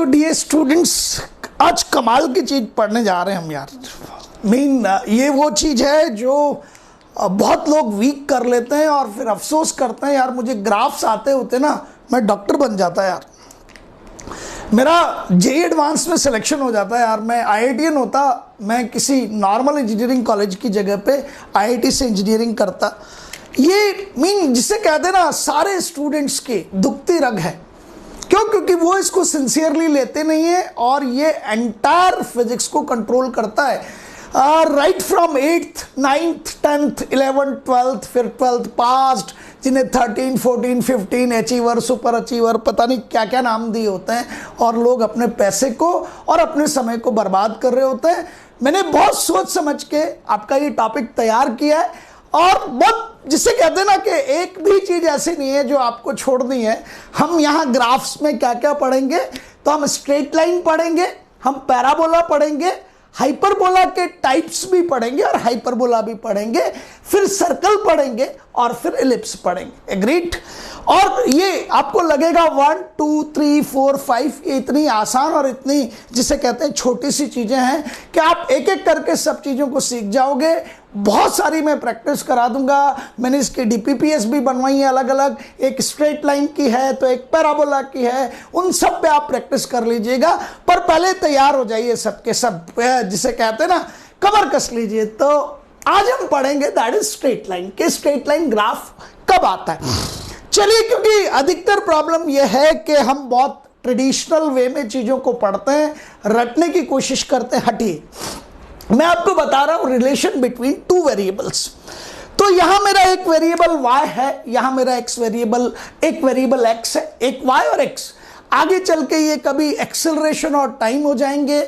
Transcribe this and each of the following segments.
तो dear students, आज कमाल की चीज़ पढ़ने जा रहे हैं हम यार। ये वो चीज़ है जो बहुत लोग वीक कर लेते हैं और फिर अफसोस करते हैं, यार मुझे ग्राफ्स आते होते ना मैं डॉक्टर बन जाता यार, मेरा जेई एडवांस में सिलेक्शन हो जाता है यार, मैं आईआईटीएन होता, मैं किसी नॉर्मल इंजीनियरिंग कॉलेज की जगह पे आईआईटी से इंजीनियरिंग करता। ये जिसे कहते हैं ना सारे स्टूडेंट्स की दुखती रग है। क्यों? क्योंकि वो इसको सिंसियरली लेते नहीं है और ये एंटायर फिजिक्स को कंट्रोल करता है। Right from 8th 9th 10th 11th 12th फिर 12th पास्ट, जिन्हें 13 14 15 अचीवर, सुपर अचीवर, पता नहीं क्या क्या नाम दिए होते हैं, और लोग अपने पैसे को और अपने समय को बर्बाद कर रहे होते हैं। मैंने बहुत सोच समझ के आपका ये टॉपिक तैयार किया है और बहुत जिसे कहते हैं ना कि एक भी चीज़ ऐसी नहीं है जो आपको छोड़नी है। हम यहाँ ग्राफ्स में क्या क्या पढ़ेंगे, तो हम स्ट्रेट लाइन पढ़ेंगे, हम पैराबोला पढ़ेंगे, हाइपरबोला के टाइप्स भी पढ़ेंगे और हाइपरबोला भी पढ़ेंगे, फिर सर्कल पढ़ेंगे और फिर एलिप्स पढ़ेंगे। एग्रीड? और ये आपको लगेगा 1 2 3 4 5 ये इतनी आसान और इतनी जिसे कहते हैं छोटी सी चीज़ें हैं कि आप एक एक करके सब चीज़ों को सीख जाओगे। बहुत सारी मैं प्रैक्टिस करा दूंगा। मैंने इसकी डीपीपीएस भी बनवाई है अलग अलग, एक स्ट्रेट लाइन की है तो एक पैराबोला की है, उन सब पे आप प्रैक्टिस कर लीजिएगा। पर पहले तैयार हो जाइए सबके सब, जिसे कहते हैं ना कमर कस लीजिए। तो आज हम पढ़ेंगे दैट इज स्ट्रेट लाइन के स्ट्रेट लाइन ग्राफ कब आता है। चलिए, क्योंकि अधिकतर प्रॉब्लम यह है कि हम बहुत ट्रेडिशनल वे में चीज़ों को पढ़ते हैं, रटने की कोशिश करते हैं। हटिए, मैं आपको बता रहा हूं रिलेशन बिटवीन टू वेरिएबल्स। तो यहां मेरा एक वेरिएबल y है, यहां मेरा एक वेरिएबल x है, एक y और x। आगे चल के ये कभी एक्सेलरेशन और टाइम हो जाएंगे,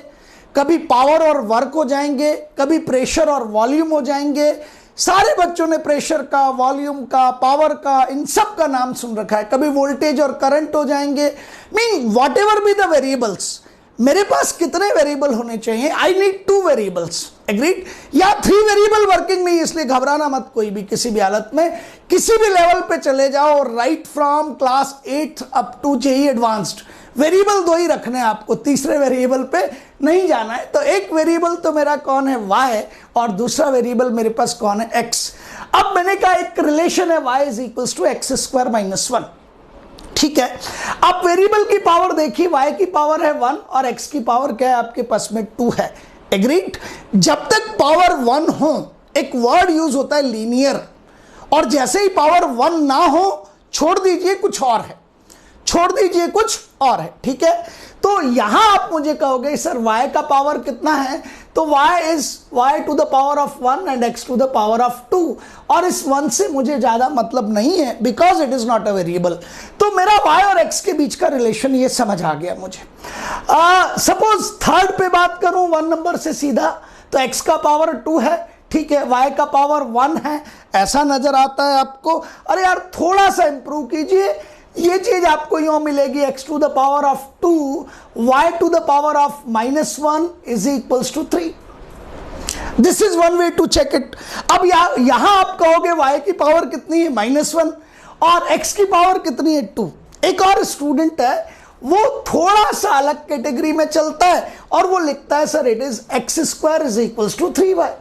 कभी पावर और वर्क हो जाएंगे, कभी प्रेशर और वॉल्यूम हो जाएंगे। सारे बच्चों ने प्रेशर का, वॉल्यूम का, पावर का, इन सब का नाम सुन रखा है। कभी वोल्टेज और करंट हो जाएंगे। What ever be the variables, मेरे पास कितने वेरिएबल होने चाहिए? I need 2 variables. एग्रीड? या 3 वेरिएबल वर्किंग नहीं, इसलिए घबराना मत कोई भी, किसी भी हालत में किसी भी लेवल पे चले जाओ। Right from class 8 up to JEE advanced variable 2 ही रखने हैं आपको, तीसरे वेरिएबल पे नहीं जाना है। तो एक वेरिएबल तो मेरा कौन है? y, और दूसरा वेरिएबल मेरे पास कौन है? x। अब मैंने कहा एक रिलेशन है y is equals to x square minus 1। ठीक है, आप वेरिएबल की पावर देखिए, y की पावर है 1 और x की पावर क्या है आपके पास में? 2 है। एग्रीड? जब तक पावर 1 हो, एक वर्ड यूज होता है लीनियर, और जैसे ही पावर 1 ना हो छोड़ दीजिए कुछ और है, छोड़ दीजिए कुछ और है। ठीक है, तो यहां आप मुझे कहोगे सर y का पावर कितना है? तो y is y to the power of 1 and x to the power of 2, और इस 1 से मुझे ज्यादा मतलब नहीं है because it is not a variable. तो मेरा y और x के बीच का रिलेशन ये समझ आ गया मुझे। सपोज थर्ड पे बात करूं 1 नंबर से सीधा, तो x का पावर 2 है, ठीक है, y का पावर 1 है, ऐसा नजर आता है आपको। अरे यार थोड़ा सा इंप्रूव कीजिए, ये चीज आपको यूं मिलेगी, x to the power of 2 y to the power of -1 is equals to 3। This is one way to check it. अब यहां आप कहोगे y की पावर कितनी है? -1, और x की पावर कितनी है? 2। एक और स्टूडेंट है, वो थोड़ा सा अलग कैटेगरी में चलता है और वो लिखता है sir it is x square is equals to 3y।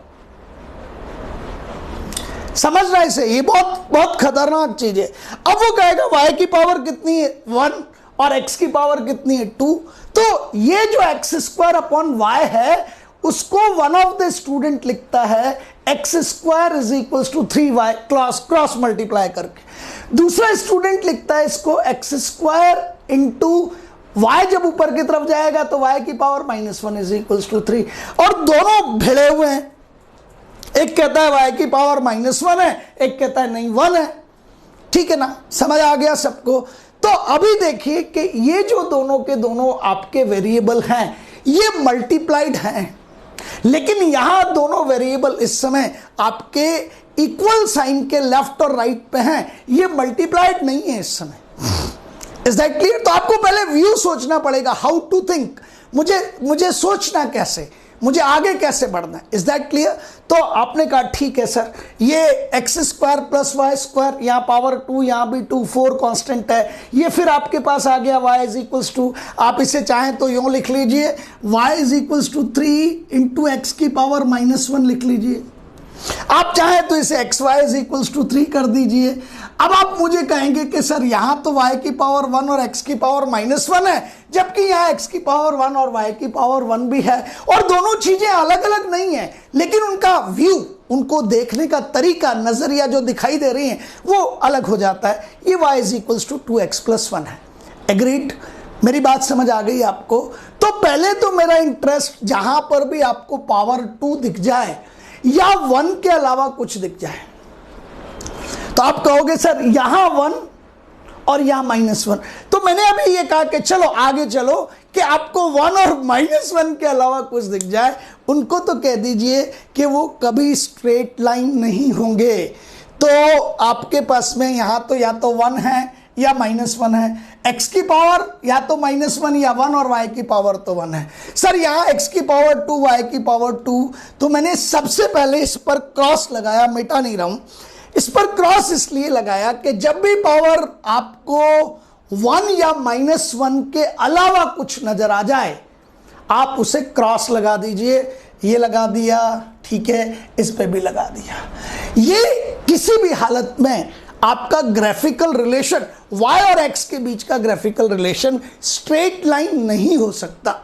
समझ रहा है इसे? ये बहुत बहुत खतरनाक चीज है। अब वो कहेगा y की पावर कितनी है? 1, और x की पावर कितनी है? 2। तो ये जो x स्क्वायर अपॉन y है उसको वन ऑफ द स्टूडेंट लिखता है x square is equals to 3y cross multiply करके। दूसरा स्टूडेंट लिखता है इसको x स्क्वायर इंटू y, जब ऊपर की तरफ जाएगा तो y की पावर -1 इज इक्वल्स टू 3। और दोनों भिड़े हुए हैं, एक कहता है y की पावर -1 है, एक कहता है नहीं 1 है। ठीक है ना, समझ आ गया सबको? तो अभी देखिए कि ये जो दोनों के दोनों आपके वेरिएबल हैं ये मल्टीप्लाइड हैं, लेकिन यहां दोनों वेरिएबल इस समय आपके इक्वल साइन के लेफ्ट और राइट पे हैं, ये मल्टीप्लाइड नहीं है इस समय। Is that clear? तो आपको पहले व्यू सोचना पड़ेगा, हाउ टू थिंक। मुझे सोचना कैसे, मुझे आगे कैसे बढ़ना है। Is that clear? तो आपने कहा ठीक है सर, ये x square plus y square, यहाँ पावर 2, यहाँ भी 2, 4 कांस्टेंट है, ये फिर आपके पास आ गया y इज इक्वल्स टू, आप इसे चाहें तो यूं लिख लीजिए y is equals to 3 into x की पावर -1 लिख लीजिए। आप चाहें तो इसे x y is equals to 3 कर दीजिए। अब आप मुझे कहेंगे कि सर यहाँ तो y की पावर 1 और x की पावर -1 है, जबकि यहाँ x की पावर 1 और y की पावर 1 भी है, और दोनों चीजें अलग अलग नहीं है, लेकिन उनका व्यू, उनको देखने का तरीका, नजरिया जो दिखाई दे रही है वो अलग हो जाता है। ये y is equals to 2x+1 है। एग्रीड? मेरी बात समझ आ गई आपको? तो पहले तो मेरा इंटरेस्ट जहां पर भी आपको पावर 2 दिख जाए या 1 के अलावा कुछ दिख जाए, तो आप कहोगे सर यहां 1 और यहां -1, तो मैंने अभी ये कहा कि चलो आगे चलो कि आपको 1 और -1 के अलावा कुछ दिख जाए, उनको तो कह दीजिए कि वो कभी स्ट्रेट लाइन नहीं होंगे। तो आपके पास में यहां तो या तो 1 है या -1 है, x की पावर या तो -1 या 1, और y की पावर तो 1 है। सर यहाँ x की पावर 2, y की पावर 2, तो मैंने सबसे पहले इस पर क्रॉस लगाया, मिटा नहीं रहा हूं, इस पर क्रॉस इसलिए लगाया कि जब भी पावर आपको 1 या -1 के अलावा कुछ नजर आ जाए, आप उसे क्रॉस लगा दीजिए। ये लगा दिया, ठीक है, इस पे भी लगा दिया। ये किसी भी हालत में आपका ग्राफिकल रिलेशन y और x के बीच का ग्राफिकल रिलेशन स्ट्रेट लाइन नहीं हो सकता।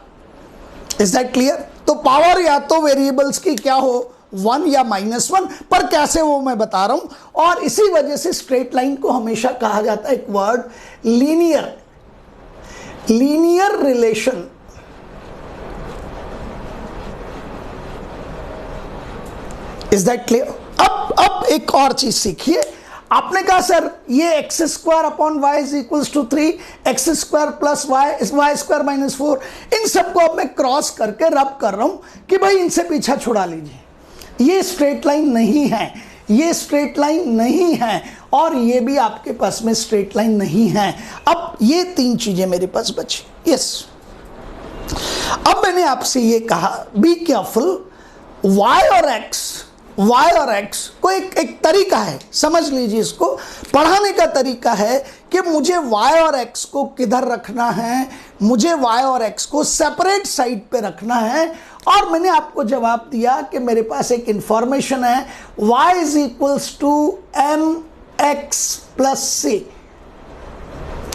Is that clear? तो पावर या तो वेरिएबल्स की क्या हो, 1 या -1, पर कैसे वो मैं बता रहा हूं। और इसी वजह से स्ट्रेट लाइन को हमेशा कहा जाता है एक word, linear, linear relation. Is that clear? अब एक और चीज सीखिए। आपने कहा सर ये x square upon y is equals to 3, x square plus y square -4, इन सबको अब मैं क्रॉस करके रब कर रहा हूं कि भाई इनसे पीछा छुड़ा लीजिए। ये स्ट्रेट लाइन नहीं है, ये स्ट्रेट लाइन नहीं है, और ये भी आपके पास में स्ट्रेट लाइन नहीं है। अब ये 3 चीजें मेरे पास बची। यस, अब मैंने आपसे ये कहा बी केयरफुल, y और x को एक तरीका है, समझ लीजिए, इसको पढ़ाने का तरीका है कि मुझे y और x को किधर रखना है, मुझे y और x को सेपरेट साइड पे रखना है। और मैंने आपको जवाब दिया कि मेरे पास एक इंफॉर्मेशन है, y is equals to mx plus c।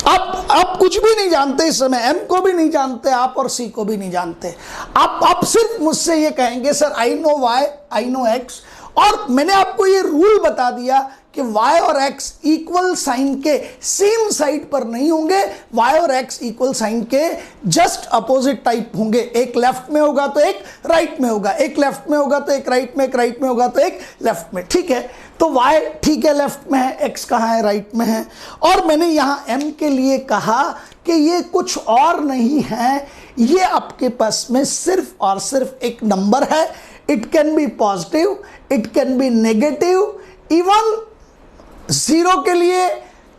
आप कुछ भी नहीं जानते इस समय, m को भी नहीं जानते आप और c को भी नहीं जानते। आप सिर्फ मुझसे ये कहेंगे sir I know y, I know x, और मैंने आपको ये रूल बता दिया कि y और x इक्वल साइन के सेम साइड पर नहीं होंगे, y और x इक्वल साइन के जस्ट अपोजिट टाइप होंगे। एक लेफ्ट में होगा तो एक राइट में होगा, एक लेफ्ट में होगा तो एक राइट में, एक राइट में होगा तो एक लेफ्ट में। ठीक है, तो y ठीक है लेफ्ट में है, x कहाँ है, राइट में है। और मैंने यहाँ m के लिए कहा कि ये कुछ और नहीं है, ये आपके पास में सिर्फ और सिर्फ एक नंबर है। It can be positive, it can B negative, even 0 के लिए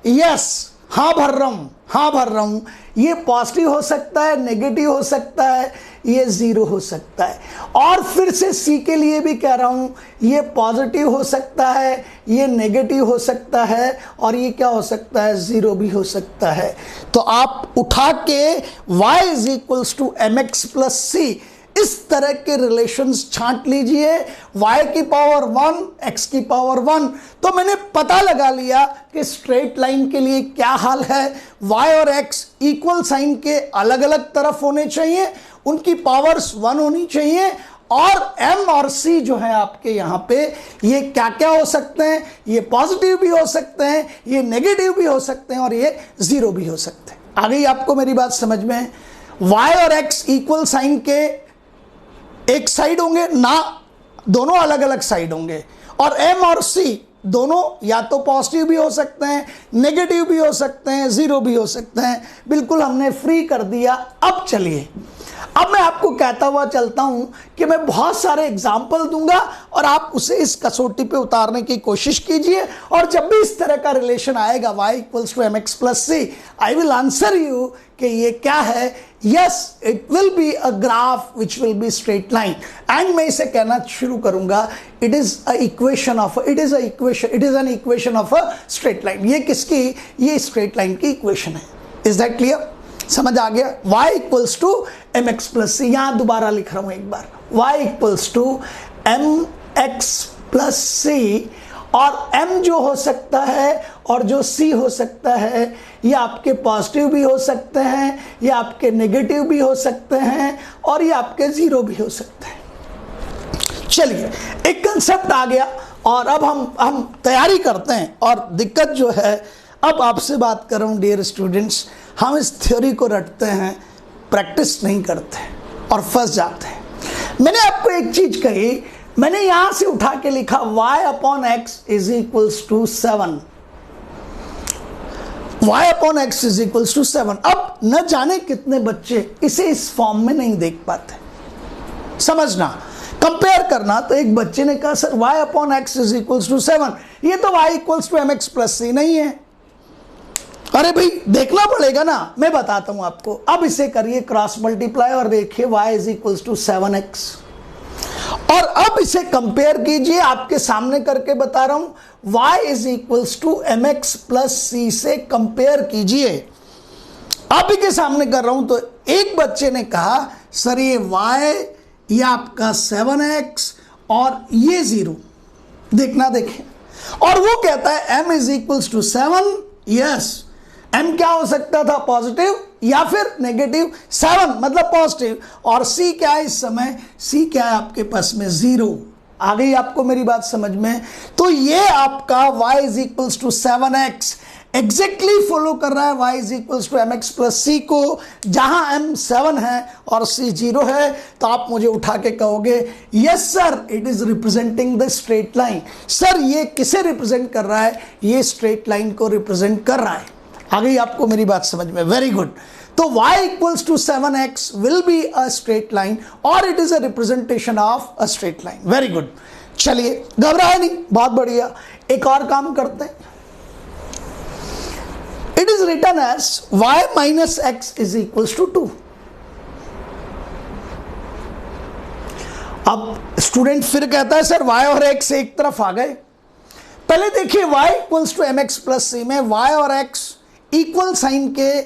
यस हाँ भर रहा हूं, ये पॉजिटिव हो सकता है, नेगेटिव हो सकता है, ये 0 हो सकता है। और फिर से सी के लिए भी कह रहा हूं, ये पॉजिटिव हो सकता है, ये नेगेटिव हो सकता है, और ये क्या हो सकता है, 0 भी हो सकता है। तो आप उठा के y is equals to mx plus c, इस तरह के रिलेशंस छांट लीजिए, y की पावर 1, x की पावर 1। तो मैंने पता लगा लिया कि स्ट्रेट लाइन के लिए क्या हाल है, y और x इक्वल साइन के अलग अलग तरफ होने चाहिए, उनकी पावर्स 1 होनी चाहिए, और m और c जो है आपके यहाँ पे, ये क्या क्या हो सकते हैं, ये पॉजिटिव भी हो सकते हैं, ये नेगेटिव भी हो सकते हैं, और ये 0 भी हो सकते हैं। आ गई आपको मेरी बात समझ में? y और x इक्वल साइन के एक साइड होंगे ना, दोनों अलग अलग साइड होंगे, और m और c दोनों या तो पॉजिटिव भी हो सकते हैं, नेगेटिव भी हो सकते हैं, 0 भी हो सकते हैं। बिल्कुल हमने फ्री कर दिया। अब चलिए, अब मैं आपको कहता हुआ चलता हूं कि मैं बहुत सारे एग्जाम्पल दूंगा और आप उसे इस कसौटी पे उतारने की कोशिश कीजिए, और जब भी इस तरह का रिलेशन आएगा y equals to mx plus c, I will answer you कि ये क्या है, yes it will be a graph which will be straight line, and मैं इसे कहना शुरू करूंगा it is an equation of a straight line. ये किसकी, ये स्ट्रेट लाइन की इक्वेशन है। इज दैट क्लियर, समझ आ गया। y equals to m x plus c, यहां दोबारा लिख रहा हूं एक बार, y equals to m x plus c, और m जो हो सकता है और जो c हो सकता है ये आपके पॉजिटिव भी हो सकते हैं, ये आपके नेगेटिव भी हो सकते हैं, और ये आपके जीरो भी हो सकते हैं। चलिए एक कंसेप्ट आ गया, और अब हम तैयारी करते हैं। और दिक्कत जो है, अब आपसे बात कर रहा हूं डियर स्टूडेंट्स, हम इस थ्योरी को रटते हैं, प्रैक्टिस नहीं करते और फंस जाते हैं। मैंने आपको एक चीज कही, मैंने यहां से उठा के लिखा y upon x is equals to 7, y upon x is equals to 7। अब न जाने कितने बच्चे इसे इस फॉर्म में नहीं देख पाते। समझना, कंपेयर करना, तो एक बच्चे ने कहा sir y upon x is equals to 7, ये तो y equals to m x plus c नहीं है। अरे भाई देखना पड़ेगा ना, मैं बताता हूं आपको। अब इसे करिए क्रॉस मल्टीप्लाई और देखिए y is equals to 7x, और अब इसे कंपेयर कीजिए, आपके सामने करके बता रहा हूं, y is equals to m x plus c से कंपेयर कीजिए। आप ही के सामने कर रहा हूं। तो एक बच्चे ने कहा सर ये y, ये आपका 7x और ये 0, देखना देखें, और वो कहता है m is equals to 7। Yes, m क्या हो सकता था, पॉजिटिव या फिर नेगेटिव, 7 मतलब पॉजिटिव, और c क्या है इस समय, c क्या है आपके पास में 0। आ गई आपको मेरी बात समझ में। तो ये आपका y is equals to 7x exactly follow कर रहा है y is equals to m x plus c को, जहां m 7 है और c 0 है। तो आप मुझे उठा के कहोगे yes sir it is representing the straight line. Sir ये किसे रिप्रेजेंट कर रहा है, ये स्ट्रेट लाइन को रिप्रेजेंट कर रहा है। आ गई आपको मेरी बात समझ में, वेरी गुड। तो y equals to 7x will be a straight line और it is a representation of a straight line. Very good, चलिए घबराए नहीं, बहुत बढ़िया। एक और काम करते हैं, it is written as y minus x is equals to 2। अब स्टूडेंट फिर कहता है सर y और x एक तरफ आ गए। पहले देखिए y equals to m x plus c में y और x इक्वल साइन के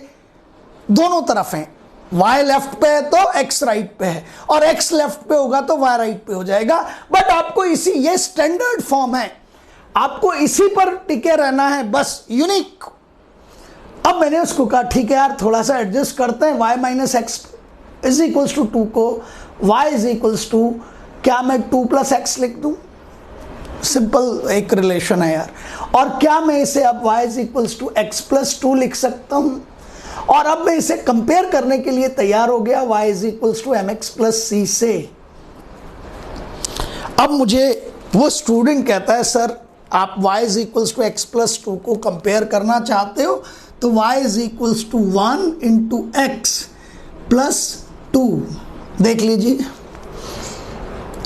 दोनों तरफ हैं। y लेफ्ट पे है तो x राइट पे है, और x लेफ्ट पे होगा तो y राइट पे हो जाएगा। बट आपको इसी, ये स्टैंडर्ड फॉर्म है, आपको इसी पर टिके रहना है, बस यूनिक। अब मैंने उसको कहा ठीक है यार थोड़ा सा एडजस्ट करते हैं, y minus x is equals to 2 को y इज इक्वल्स टू, क्या मैं 2 प्लस एक्स लिख दूं, सिंपल एक रिलेशन है यार। और क्या मैं इसे अब y is equals to x plus 2 लिख सकता हूं, और अब मैं इसे कंपेयर करने के लिए तैयार हो गया y is equals to m x plus c से। अब मुझे वो स्टूडेंट कहता है सर आप y is equals to x plus 2 को कंपेयर करना चाहते हो, तो y is equals to 1 into x plus 2। देख लीजिए,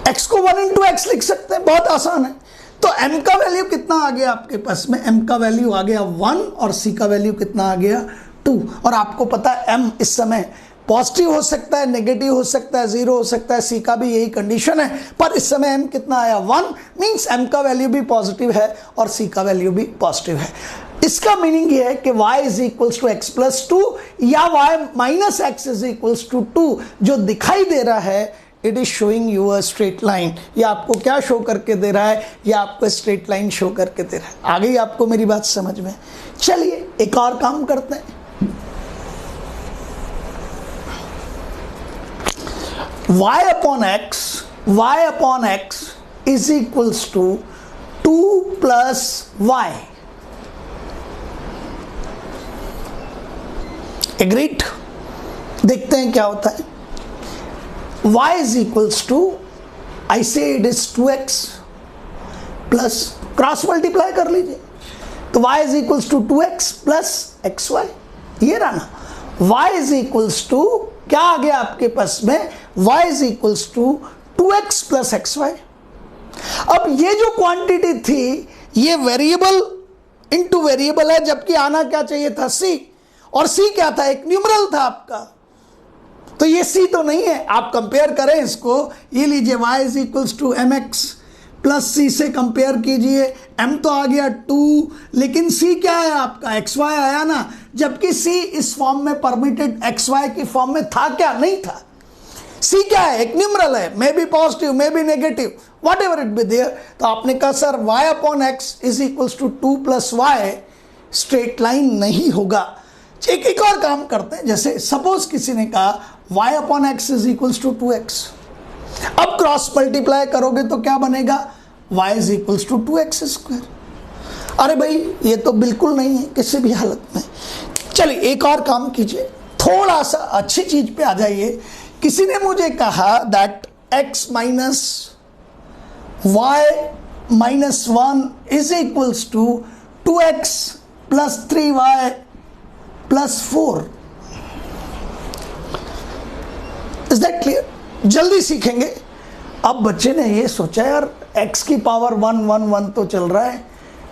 x को 1 इंटू एक्स लिख सकते हैं, बहुत आसान है। तो m का वैल्यू कितना आ गया आपके पास में, m का वैल्यू आ गया 1 और c का वैल्यू कितना आ गया 2। और आपको पता है m इस समय पॉजिटिव हो सकता है, नेगेटिव हो सकता है, 0 हो सकता है, c का भी यही कंडीशन है, पर इस समय m कितना आया 1, मीन्स m का वैल्यू भी पॉजिटिव है और c का वैल्यू भी पॉजिटिव है। इसका मीनिंग ये है कि y is equals to x plus 2 या y minus x is equals to 2 जो दिखाई दे रहा है, it is showing you a straight line. ये आपको क्या शो करके दे रहा है, ये आपको स्ट्रेट लाइन शो करके दे रहा है। आ गई आपको मेरी बात समझ में। चलिए एक और काम करते हैं, y upon x is equals to 2 plus y। Agreed, देखते हैं क्या होता है। y is equals to, I say it is 2x plus, cross multiply कर लीजिए, तो y is equals to 2x plus xy, ये रहा ना। y is equals to क्या आ गया आपके पास में, y is equals to 2x plus xy। अब ये जो क्वांटिटी थी ये वेरिएबल इनटू वेरिएबल है, जबकि आना क्या चाहिए था c, और सी क्या था, एक न्यूमरल था आपका, तो ये सी तो नहीं है। आप कंपेयर करें इसको, ये लीजिए y is equals to m x plus c से कंपेयर कीजिए, m तो आ गया 2, लेकिन c क्या है आपका, xy आया ना, जबकि c इस फॉर्म में परमिटेड xy की फॉर्म में था क्या, नहीं था। c क्या है, एक न्यूमरल है, may be positive may be negative, whatever it be there. तो आपने कहा sir y upon x is equals to 2 plus y straight line नहीं होगा। एक और काम करते हैं, जैसे सपोज किसी ने कहा y upon x is equals to 2x, अब क्रॉस मल्टीप्लाई करोगे तो क्या बनेगा, y is equals to 2x square. अरे भाई ये तो बिल्कुल नहीं है किसी भी हालत में। चलिए एक और काम कीजिए, थोड़ा सा अच्छी चीज पे आ जाइए। किसी ने मुझे कहा that x minus y minus 1 is equals to 2x plus 3y plus 4। Is that clear? जल्दी सीखेंगे। अब बच्चे ने ये सोचा यार x की पावर 1 1 1 तो चल रहा है,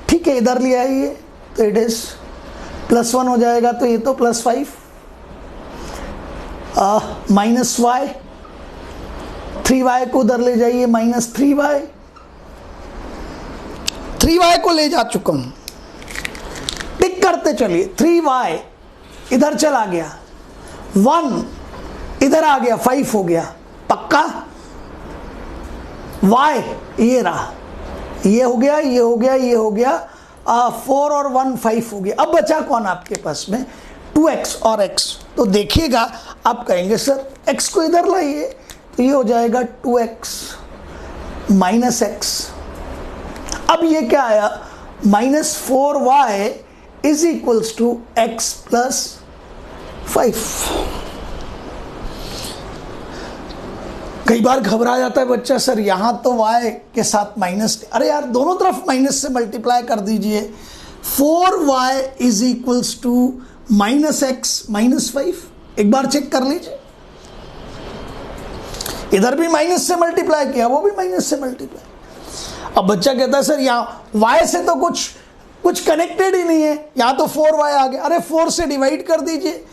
ठीक है इधर ले आइए तो इट इज प्लस 1 हो जाएगा, तो ये तो प्लस 5 माइनस वाई, 3y को उधर ले जाइए माइनस 3y, 3y को ले जा चुका हूं, टिक करते चलिए, 3y इधर चला गया, 1 इधर आ गया, 5 हो गया पक्का, y ये रहा, ये हो गया ये हो गया ये हो गया, 4 और 1 5 हो गया। अब बचा कौन आपके पास में, 2x और x। तो देखिएगा आप कहेंगे सर x को इधर लाइए, तो ये हो जाएगा 2x माइनस एक्स। अब ये क्या आया, minus 4y is equals to x plus 5। कई बार घबरा जाता है बच्चा, सर यहाँ तो y के साथ माइनस, अरे यार दोनों तरफ माइनस से मल्टीप्लाई कर दीजिए, 4y is equals to minus x minus 5। एक बार चेक कर लीजिए, इधर भी माइनस से मल्टीप्लाई किया, वो भी माइनस से मल्टीप्लाई। अब बच्चा कहता है सर यहाँ y से तो कुछ कनेक्टेड ही नहीं है, यहाँ तो 4y आ गया, अरे 4 से डिवाइड कर दीजिए,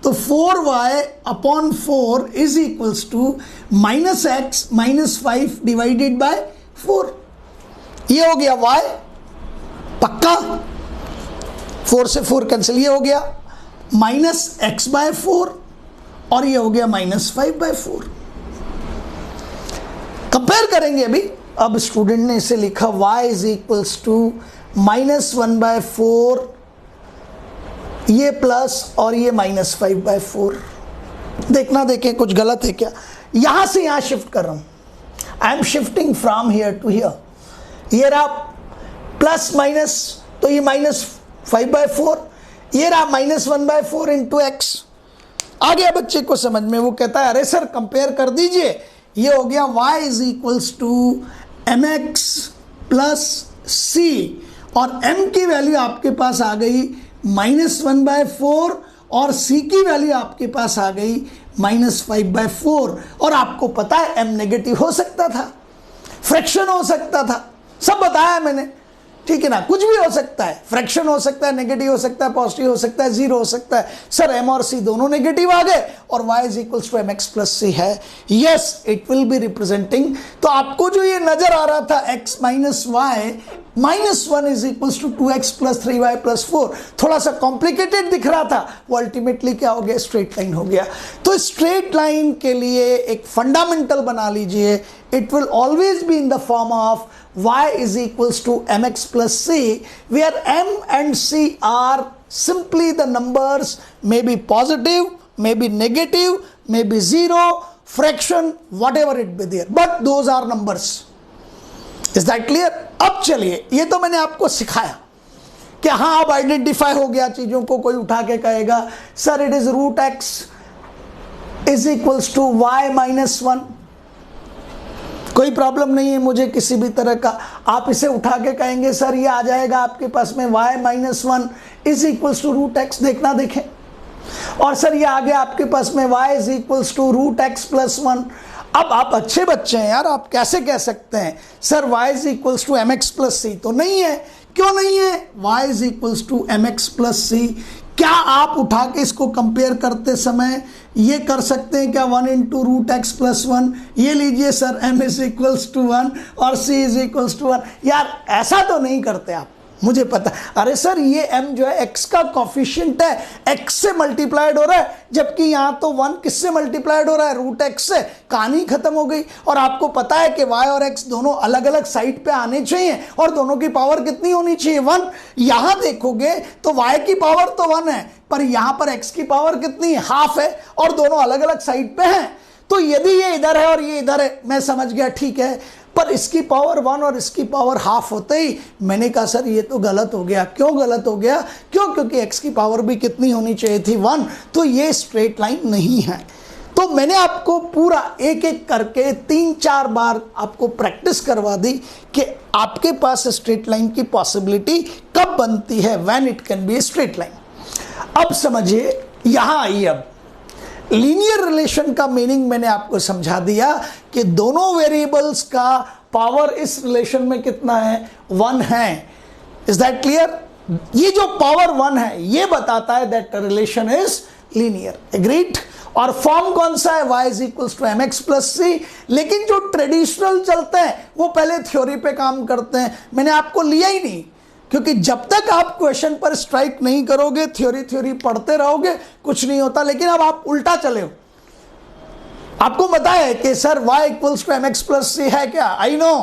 तो 4y upon 4 is equals to minus x minus 5 divided by 4। ये हो गया y पक्का, 4 से 4 कैंसिल, ये हो गया माइनस एक्स बाय 4 और ये हो गया माइनस 5 बाय 4। कंपेयर करेंगे अभी। अब स्टूडेंट ने इसे लिखा y is equals to minus 1 by 4, ये प्लस और ये माइनस 5 बाय 4। देखना देखें कुछ गलत है क्या, यहां से यहां शिफ्ट कर रहा हूं, I am shifting from here to here. ये रहा प्लस माइनस, तो ये माइनस 5 बाय 4, ये रहा माइनस 1 बाय 4 इंटू एक्स। आ गया बच्चे को समझ में? वो कहता है अरे सर कंपेयर कर दीजिए, ये हो गया y is equals to m x plus c, और m की वैल्यू आपके पास आ गई माइनस 1 बाय 4 और c की वैल्यू आपके पास आ गई माइनस 5 बाय 4। और आपको पता है m नेगेटिव हो सकता था, फ्रैक्शन हो सकता था, सब बताया मैंने, ठीक है ना, कुछ भी हो सकता है, फ्रैक्शन हो सकता है, नेगेटिव हो सकता है, पॉजिटिव हो सकता है, जीरो हो सकता है। सर m और c दोनों नेगेटिव आ गए और y is equals to m x plus c है, yes it will be representing. तो आपको जो ये नजर आ रहा था x minus y minus 1 is equals to 2x plus 3y plus 4, थोड़ा सा कॉम्प्लिकेटेड दिख रहा था, वो अल्टीमेटली क्या हो गया, स्ट्रेट लाइन हो गया। तो स्ट्रेट लाइन के लिए एक फंडामेंटल बना लीजिए, it will always be in the form of y is equals to mx plus c, where m and c are simply the numbers, may be positive, may be negative, may be zero, fraction, whatever it be there, but those are numbers. Is that clear? अब चलिए, ये तो मैंने आपको सिखाया कि हाँ अब आइडेंटिफाई हो गया चीजों को। कोई उठा के कहेगा sir it is root x is equals to y minus 1, कोई प्रॉब्लम नहीं है मुझे किसी भी तरह का। आप इसे उठा के कहेंगे सर ये आ जाएगा आपके पास में y minus 1 is equals to root x, देखना देखें, और सर ये आ गया आपके पास में y is equals to root x plus 1। अब आप अच्छे बच्चे हैं यार, आप कैसे कह सकते हैं sir y is equals to m x plus c? तो नहीं है, क्यों नहीं है? y is equals to m x plus c क्या आप उठा के इसको कंपेयर करते समय ये कर सकते हैं क्या, 1 इंटू रूट एक्स प्लस 1, ये लीजिए sir m is equals to 1 और c इज इक्वल्स टू 1। यार ऐसा तो नहीं करते आप, मुझे पता। अरे सर ये m जो है x का कॉफिशिएंट है, x से मल्टीप्लाइड हो रहा है, जबकि यहाँ तो 1 किससे मल्टीप्लाइड हो रहा है, रूट x से। कहानी खत्म हो गई। और आपको पता है कि y और x दोनों अलग अलग साइड पे आने चाहिए और दोनों की पावर कितनी होनी चाहिए, 1। यहाँ देखोगे तो y की पावर तो 1 है, पर यहाँ पर x की पावर कितनी है, हाफ है, और दोनों अलग अलग साइड पे हैं। तो यदि ये इधर है और ये इधर है, मैं समझ गया ठीक है, पर इसकी पावर 1 और इसकी पावर हाफ होते ही मैंने कहा सर ये तो गलत हो गया। क्यों गलत हो गया? क्योंकि x की पावर भी कितनी होनी चाहिए थी, 1। तो ये स्ट्रेट लाइन नहीं है। तो मैंने आपको पूरा एक एक करके 3-4 बार आपको प्रैक्टिस करवा दी कि आपके पास स्ट्रेट लाइन की पॉसिबिलिटी कब बनती है, when it can B straight line. अब समझिए, यहां आइए। अब लीनियर रिलेशन का मीनिंग मैंने आपको समझा दिया कि दोनों वेरिएबल्स का पावर इस रिलेशन में कितना है, 1 है। Is that clear? ये जो पावर 1 है ये बताता है that relation is linear. Agreed? और फॉर्म कौन सा है, y is equals to m x plus c. लेकिन जो ट्रेडिशनल चलते हैं वो पहले थ्योरी पे काम करते हैं, मैंने आपको लिया ही नहीं, क्योंकि जब तक आप क्वेश्चन पर स्ट्राइक नहीं करोगे, थ्योरी पढ़ते रहोगे, कुछ नहीं होता। लेकिन अब आप उल्टा चले हो, आपको पता है कि sir y equals to m x plus c है क्या, I know.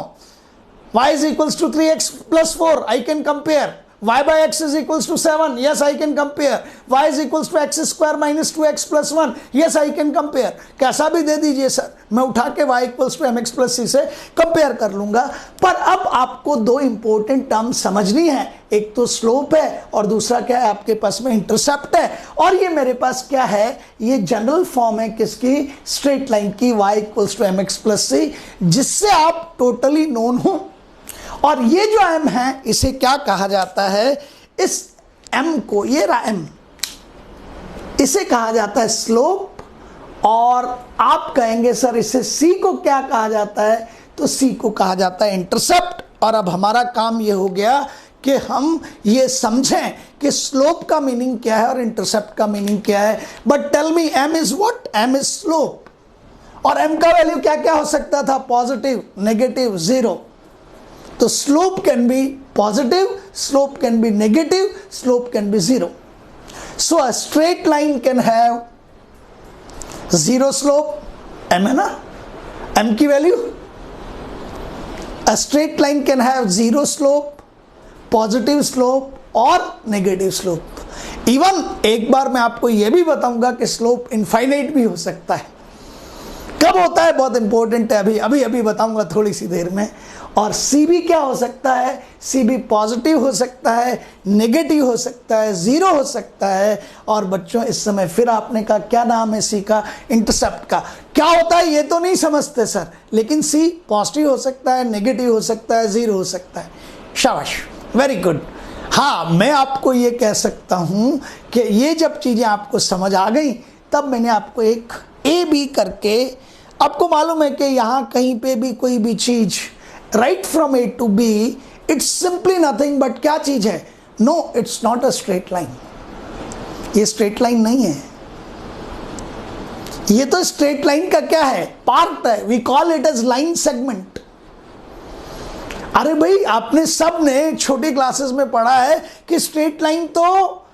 y is equals to 3x plus 4, I can compare. y by x is equals to 7, yes I can compare. y is equals to x square minus 2x plus 1, yes I can compare. कैसा भी दे दीजिए sir, मैं उठा के y equals to mx plus c से compare कर लूंगा। पर अब आपको दो इंपॉर्टेंट टर्म समझनी है, एक तो स्लोप है और दूसरा क्या है, आपके पास में इंटरसेप्ट है। और ये मेरे पास क्या है, ये जनरल फॉर्म है किसकी, स्ट्रेट लाइन की, y equals to mx plus c, जिससे आप टोटली नोन हो। और ये जो m है इसे क्या कहा जाता है, इस m को, ये रहा m, इसे कहा जाता है स्लोप। और आप कहेंगे सर इसे c को क्या कहा जाता है, तो c को कहा जाता है इंटरसेप्ट। और अब हमारा काम ये हो गया कि हम ये समझें कि स्लोप का मीनिंग क्या है और इंटरसेप्ट का मीनिंग क्या है। But tell me, m is what, m is slope. और m का वैल्यू क्या क्या हो सकता था, पॉजिटिव, नेगेटिव, 0। तो slope can be positive, slope can be negative, slope can be 0. So a straight line can have 0 slope, m है ना, m की value. A straight line can have 0 slope, positive slope और negative slope. Even एक बार मैं आपको यह भी बताऊंगा कि slope infinite भी हो सकता है। कब होता है बहुत इंपॉर्टेंट है, अभी बताऊंगा थोड़ी सी देर में। और C भी क्या हो सकता है, C भी पॉजिटिव हो सकता है, नेगेटिव हो सकता है, 0 हो सकता है। और बच्चों इस समय फिर आपने कहा क्या नाम है C का, इंटरसेप्ट का। क्या होता है ये तो नहीं समझते सर, लेकिन C पॉजिटिव हो सकता है, नेगेटिव हो सकता है, 0 हो सकता है। शाबाश, वेरी गुड। हाँ, मैं आपको ये कह सकता हूँ कि ये जब चीज़ें आपको समझ आ गई तब मैंने आपको एक A-B करके, आपको मालूम है कि यहाँ कहीं पे भी कोई भी चीज़ right from A to B, it's simply nothing but क्या चीज़ है, no it's not a straight line. ये स्ट्रेट लाइन नहीं है, ये तो स्ट्रेट लाइन का क्या है, पार्ट है। We call it as line segment. अरे भाई, आपने सब ने छोटी क्लासेस में पढ़ा है कि स्ट्रेट लाइन तो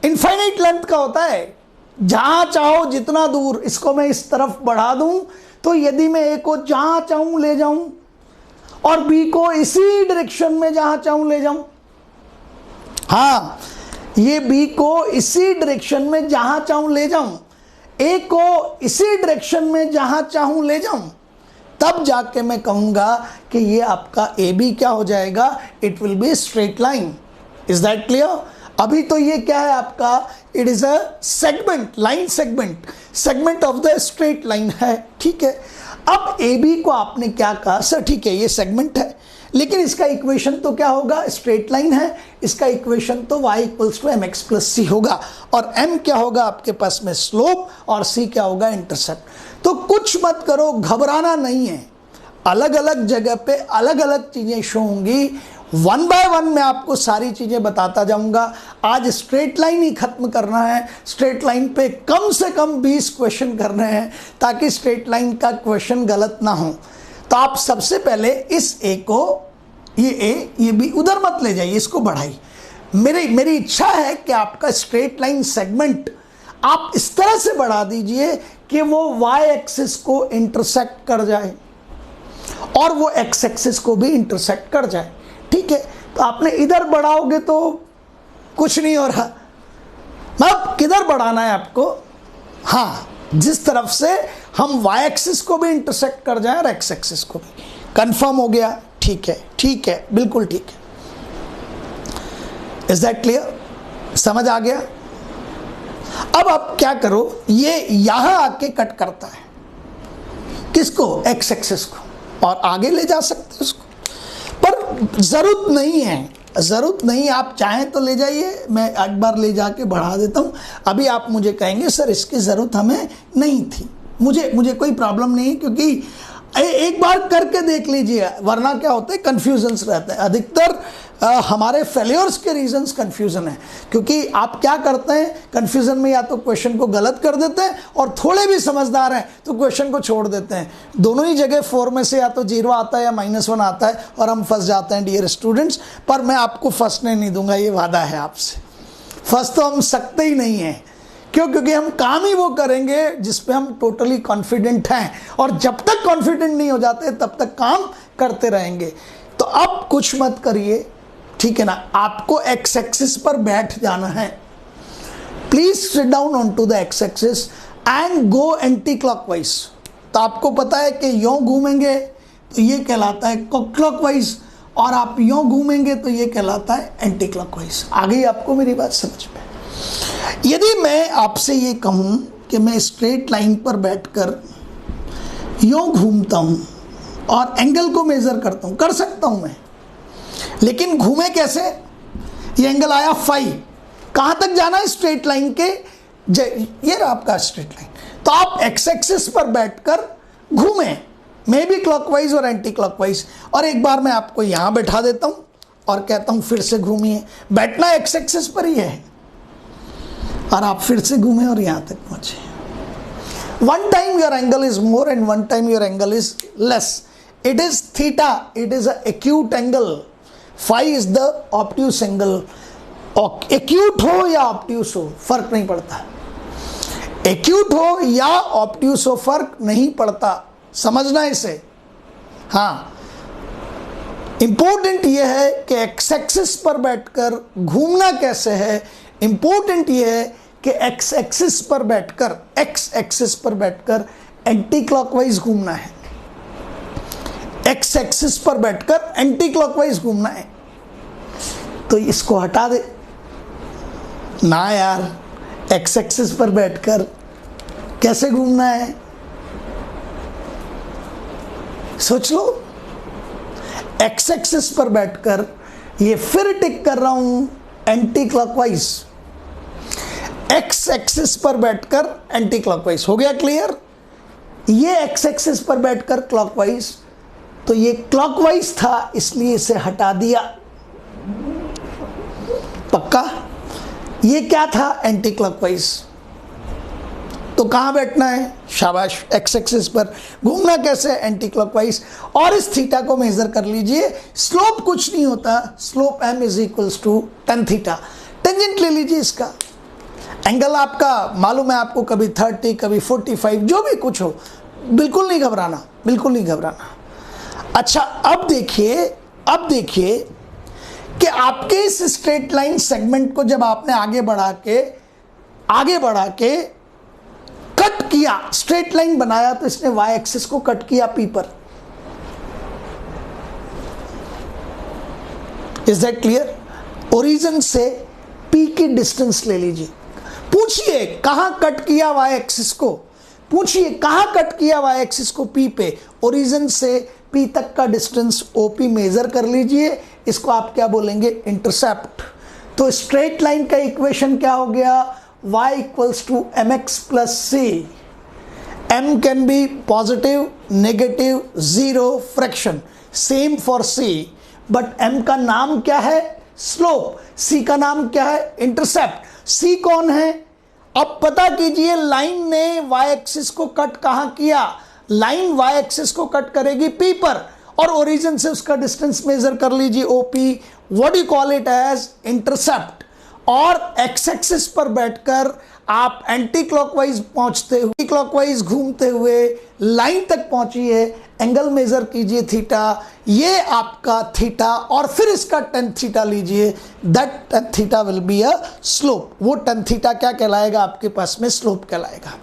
इनफाइनाइट लेंथ का होता है, जहां चाहो जितना दूर इसको मैं इस तरफ बढ़ा दूं, तो यदि मैं A को जहां चाहूं ले जाऊं और B को इसी डायरेक्शन में जहां चाहूं ले जाऊं, हाँ, ये B को इसी डायरेक्शन में जहां चाहूं ले जाऊं, A को इसी डायरेक्शन में जहां चाहूं ले जाऊं, तब जाके मैं कहूंगा कि ये आपका AB क्या हो जाएगा, it will be straight line. Is that clear? अभी तो ये क्या है आपका, it is a segment, line segment of the straight line है। ठीक है, अब AB को आपने क्या कहा, सर ठीक है ये सेगमेंट है, लेकिन इसका इक्वेशन तो क्या होगा, स्ट्रेट लाइन है, इसका इक्वेशन तो y equals to mx plus c होगा। और m क्या होगा आपके पास में, स्लोप, और c क्या होगा, इंटरसेप्ट। तो कुछ मत करो, घबराना नहीं है, अलग अलग जगह पे अलग अलग चीज़ें शो होंगी। वन बाय वन मैं आपको सारी चीज़ें बताता जाऊंगा। आज स्ट्रेट लाइन ही खत्म करना है, स्ट्रेट लाइन पे कम से कम 20 क्वेश्चन करने हैं ताकि स्ट्रेट लाइन का क्वेश्चन गलत ना हो। तो आप सबसे पहले इस ए को, ये ए ये बी उधर मत ले जाइए, इसको बढ़ाइए। मेरी इच्छा है कि आपका स्ट्रेट लाइन सेगमेंट आप इस तरह से बढ़ा दीजिए कि वो वाई एक्सिस को इंटरसेक्ट कर जाए और वो एक्स एक्सिस को भी इंटरसेक्ट कर जाए। ठीक है, तो आपने इधर बढ़ाओगे तो कुछ नहीं हो रहा, मतलब किधर बढ़ाना है आपको? हाँ, जिस तरफ से हम वाई एक्सिस को भी इंटरसेक्ट कर जाए और एक्स एक्सिस को भी। कंफर्म हो गया? ठीक है, ठीक है, बिल्कुल ठीक है। Is that clear? समझ आ गया? अब आप क्या करो, ये यहां आके कट करता है किसको? एक्स एक्सिस को, और आगे ले जा सकते हैं उसको, पर जरूरत नहीं है, जरूरत नहीं। आप चाहें तो ले जाइए, मैं एक बार ले जाके बढ़ा देता हूं। अभी आप मुझे कहेंगे सर इसकी जरूरत हमें नहीं थी, मुझे कोई प्रॉब्लम नहीं, क्योंकि एक बार करके देख लीजिए, वरना क्या होता है कंफ्यूजन्स रहता है। अधिकतर हमारे फेलियर्स के रीजंस कंफ्यूजन है, क्योंकि आप क्या करते हैं कंफ्यूजन में, या तो क्वेश्चन को गलत कर देते हैं और थोड़े भी समझदार हैं तो क्वेश्चन को छोड़ देते हैं। दोनों ही जगह 4 में से या तो 0 आता है या -1 आता है और हम फंस जाते हैं डियर स्टूडेंट्स। पर मैं आपको फंसने नहीं दूंगा, ये वादा है आपसे। फंस तो हम सकते ही नहीं हैं, क्यों? क्योंकि हम काम ही वो करेंगे जिस पे हम टोटली कॉन्फिडेंट हैं, और जब तक कॉन्फिडेंट नहीं हो जाते तब तक काम करते रहेंगे। तो अब कुछ मत करिए, ठीक है ना? आपको एक्स एक्सिस पर बैठ जाना है। Please sit down on to the x axis and go anti clockwise. तो आपको पता है कि यूं घूमेंगे तो ये कहलाता है क्लॉकवाइज, और आप यूं घूमेंगे तो ये कहलाता है एंटी क्लॉकवाइज। आ गई आपको मेरी बात समझ में? यदि मैं आपसे ये कहूं कि मैं स्ट्रेट लाइन पर बैठकर यूं घूमता हूं और एंगल को मेजर करता हूं, कर सकता हूं मैं, लेकिन घूमे कैसे? ये एंगल आया फाई, कहां तक जाना है? स्ट्रेट लाइन के, ये रहा आपका स्ट्रेट लाइन। तो आप एक्स एक्सिस पर बैठकर घूमे, मे बी क्लॉकवाइज और एंटी क्लॉकवाइज। और एक बार मैं आपको यहां बैठा देता हूं और कहता हूं फिर से घूमिए। बैठना एक्स एक्सिस पर ही है, और आप फिर से घूमे और यहां तक पहुंचे। One time your angle is more and one time your angle is less. It is theta, it is acute angle. Phi is the obtuse angle. Acute हो या ऑब्ट्यूस हो फर्क नहीं पड़ता, एक्यूट हो या ऑब्ट्यूस हो फर्क नहीं पड़ता, समझना इसे। हाँ, इंपॉर्टेंट यह है कि एक्स एक्सिस पर बैठकर घूमना कैसे है। इंपॉर्टेंट यह है कि एक्स एक्सिस पर बैठकर एंटी क्लॉकवाइज घूमना है। एक्स एक्सिस पर बैठकर एंटी क्लॉकवाइज घूमना है। तो इसको हटा दे ना यार, एक्स एक्सिस पर बैठकर कैसे घूमना है सोच लो। एक्स एक्सिस पर बैठकर ये फिर टिक कर रहा हूं एंटी क्लॉकवाइज, एक्स एक्सिस पर बैठकर एंटी क्लॉकवाइज। हो गया क्लियर? ये एक्स एक्सिस पर बैठकर क्लॉकवाइज, तो ये क्लॉकवाइज था इसलिए इसे हटा दिया। पक्का? ये क्या था? Anti clockwise. तो कहां बैठना है? शाबाश, एक्स एक्सिस पर। घूमना कैसे? Anti clockwise. और इस थीटा को मेजर कर लीजिए। स्लोप कुछ नहीं होता, slope m is equals to tan theta. Tangent ले लीजिए इसका। एंगल आपका मालूम है आपको, कभी 30 कभी 45, जो भी कुछ हो, बिल्कुल नहीं घबराना, बिल्कुल नहीं घबराना। अच्छा, अब देखिए कि आपके इस स्ट्रेट लाइन सेगमेंट को जब आपने आगे बढ़ा के कट किया, स्ट्रेट लाइन बनाया, तो इसने वाई एक्सिस को कट किया पी पर। Is that clear? ओरिजिन से पी की डिस्टेंस ले लीजिए। पूछिए कहां कट किया वाई एक्सिस को, पूछिए कहां कट किया वाई एक्सिस को? पी पे। ओरिजिन से पी तक का डिस्टेंस ओपी मेजर कर लीजिए। इसको आप क्या बोलेंगे? इंटरसेप्ट। तो स्ट्रेट लाइन का इक्वेशन क्या हो गया? y equals to mx plus c। m can be positive, negative, zero, fraction. Same for c। But m का नाम क्या है? स्लोप। c का नाम क्या है? इंटरसेप्ट। c कौन है? अब पता कीजिए लाइन ने y एक्सिस को कट कहां किया? लाइन y एक्सिस को कट करेगी p पर, और ओरिजिन से उसका डिस्टेंस मेजर कर लीजिए OP। What you call it as? Intercept. और x एक्सिस पर बैठकर आप एंटी क्लॉकवाइज पहुंचते हुए, क्लॉकवाइज घूमते हुए लाइन तक पहुंचिए, एंगल मेजर कीजिए थीटा, ये आपका थीटा, और फिर इसका tan थीटा लीजिए, that tan theta will be a slope. वो tan थीटा क्या कहलाएगा? आपके पास में स्लोप कहलाएगा।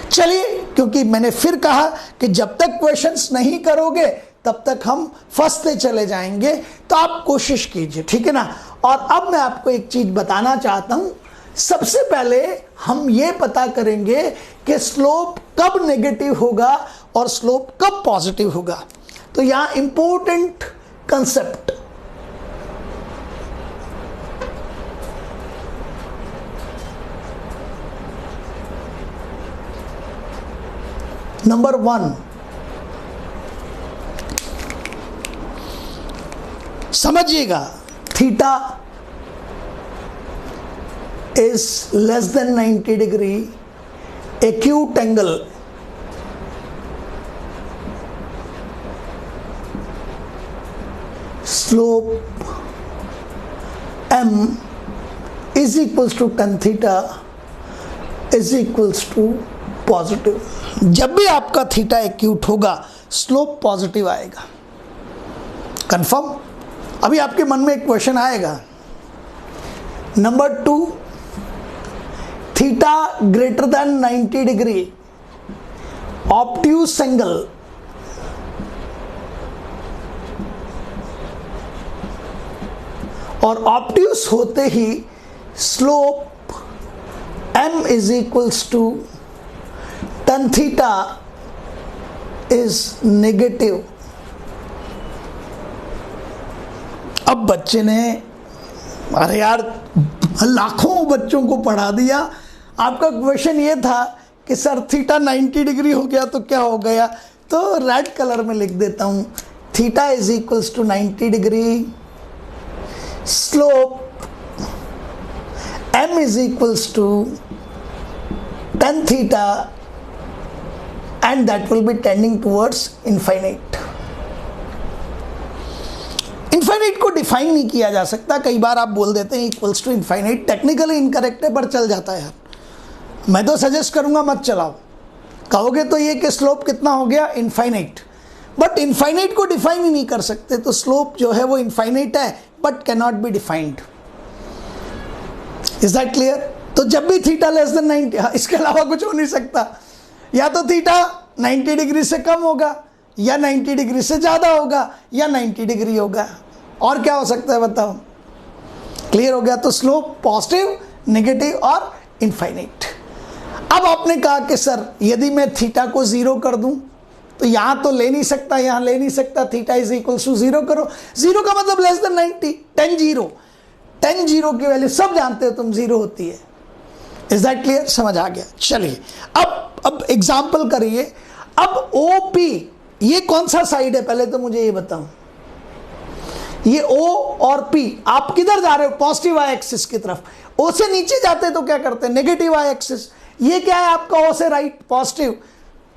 चलिए, क्योंकि मैंने फिर कहा कि जब तक क्वेश्चंस नहीं करोगे तब तक हम फंसते चले जाएंगे, तो आप कोशिश कीजिए, ठीक है ना। और अब मैं आपको एक चीज बताना चाहता हूं। सबसे पहले हम ये पता करेंगे कि स्लोप कब नेगेटिव होगा और स्लोप कब पॉजिटिव होगा। तो यहां इंपॉर्टेंट कंसेप्ट, नंबर 1, समझिएगा, theta is less than 90 degree acute angle slope m is equals to tan theta is equals to positive. जब भी आपका थीटा एक्यूट होगा स्लोप पॉजिटिव आएगा। कंफर्म? अभी आपके मन में एक क्वेश्चन आएगा, number 2, theta greater than 90 degree obtuse angle और ऑब्ट्यूस होते ही slope m is equals to tan theta is negative. अब बच्चे ने, अरे यार लाखों बच्चों को पढ़ा दिया, आपका क्वेश्चन ये था कि सर थीटा 90 डिग्री हो गया तो क्या हो गया? तो रेड कलर में लिख देता हूं, theta is equals to 90 degree, slope m is equals to tan theta and that will be tending towards infinite। Infinite को डिफाइन नहीं किया जा सकता। कई बार आप बोल देते हैं equals to infinite, technically incorrect है पर चल जाता है यार। मैं तो सजेस्ट करूंगा मत चलाओ। कहोगे तो ये कि स्लोप कितना हो गया? इनफाइनाइट। बट इनफाइनाइट को डिफाइन ही नहीं कर सकते, तो स्लोप जो है वो इनफाइनाइट है but can not be defined. Is that clear? तो जब भी थीटा लेस देन 90, इसके अलावा कुछ हो नहीं सकता। या तो थीटा 90 डिग्री से कम होगा, या 90 डिग्री से ज़्यादा होगा, या 90 डिग्री होगा। और क्या हो सकता है बताओ? क्लियर हो गया? तो स्लोप पॉजिटिव, नेगेटिव और इनफाइनाइट। अब आपने कहा कि सर यदि मैं थीटा को 0 कर दूं तो यहाँ तो ले नहीं सकता, यहाँ ले नहीं सकता, थीटा इज इक्वल टू 0 करो। 0 का मतलब लेस देन 90, 10 0 की वैल्यू सब जानते हो तुम 0 होती है। Is that clear? समझ आ गया? चलिए अब एग्जाम्पल करिए। अब OP ये कौन सा साइड है पहले तो मुझे ये बताओ। ये O और P, आप किधर जा रहे हो? पॉजिटिव y एक्सिस की तरफ। O से नीचे जाते तो क्या करते हैं? Negative y axis. ये क्या है आपका? O से right positive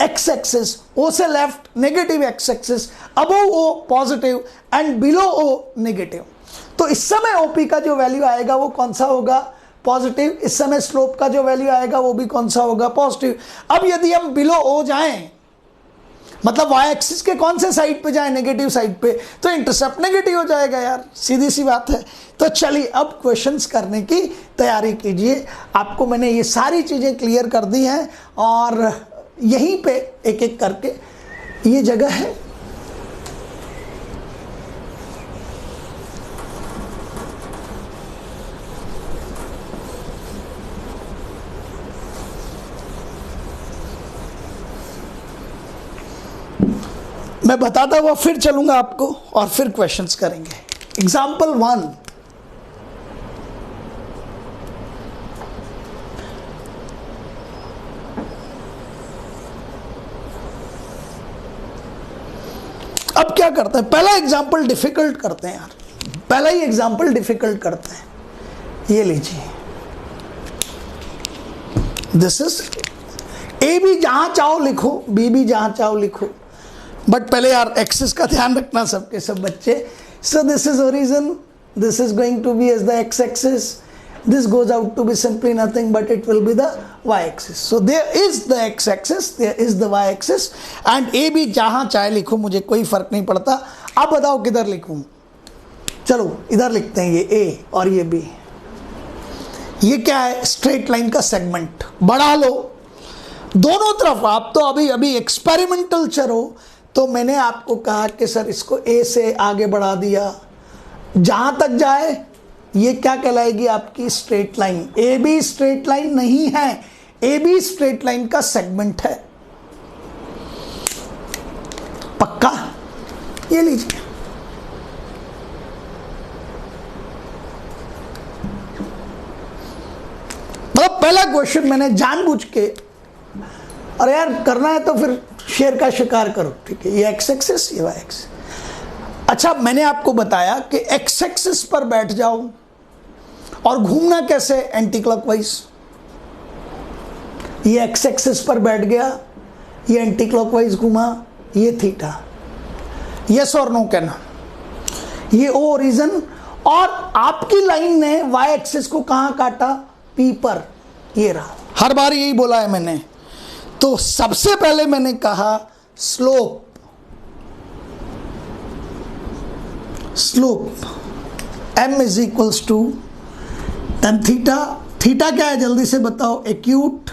x axis, O से left negative x axis, above O positive and below O negative. तो इस समय OP का जो वैल्यू आएगा वो कौन सा होगा? पॉजिटिव। इस समय स्लोप का जो वैल्यू आएगा वो भी कौन सा होगा? पॉजिटिव। अब यदि हम बिलो O जाएं, मतलब y एक्सिस के कौन से साइड पे जाए? नेगेटिव साइड पे, तो इंटरसेप्ट नेगेटिव हो जाएगा यार, सीधी सी बात है। तो चलिए अब क्वेश्चंस करने की तैयारी कीजिए। आपको मैंने ये सारी चीज़ें क्लियर कर दी हैं और यहीं पे एक एक करके ये जगह है। मैं बताता हुआ फिर चलूंगा आपको और फिर क्वेश्चंस करेंगे। एग्जाम्पल 1, अब क्या करते हैं, पहला एग्जाम्पल डिफिकल्ट करते हैं यार, पहला ही एग्जाम्पल डिफिकल्ट करते हैं। ये लीजिए, दिस इज ए भी जहां चाहो लिखो, बी भी जहां चाहो लिखो, बट पहले यार एक्सिस का ध्यान रखना सबके सब बच्चे। So this is origin, this is going to be as the x-axis, this goes out to be simply nothing but it will be the y-axis. So there is the x-axis, there is the y-axis and a भी जहाँ चाहे लिखो, मुझे कोई फर्क नहीं पड़ता। अब बताओ किधर लिखूं, चलो इधर लिखते हैं, ये a और ये b। ये क्या है, स्ट्रेट लाइन का सेगमेंट, बढ़ा लो दोनों तरफ। आप तो अभी एक्सपेरिमेंटल चलो, तो मैंने आपको कहा कि सर इसको a से आगे बढ़ा दिया, जहां तक जाए ये क्या कहलाएगी आपकी straight line. A B straight line नहीं है, ए बी स्ट्रेट लाइन का सेगमेंट है, पक्का। ये लीजिए, मतलब पहला क्वेश्चन मैंने जानबूझ के, अरे यार करना है तो फिर शेर का शिकार करो, ठीक है। ये एक्स एक्सिस, ये वाई एक्सिस। अच्छा, मैंने आपको बताया कि एक्स एक्सिस पर बैठ जाओ और घूमना कैसे, एंटी क्लॉकवाइज। ये एक्स एक्सिस पर बैठ गया, ये एंटी क्लॉकवाइज घूमा, ये थीटा। यस और नो कहना। ये ओ ओरिजिन, और आपकी लाइन ने वाई एक्सिस को कहां काटा, पी पर। ये रहा, हर बार यही बोला है मैंने। तो सबसे पहले मैंने कहा slope, m is equals to tan theta. Theta क्या है जल्दी से बताओ, एक्यूट,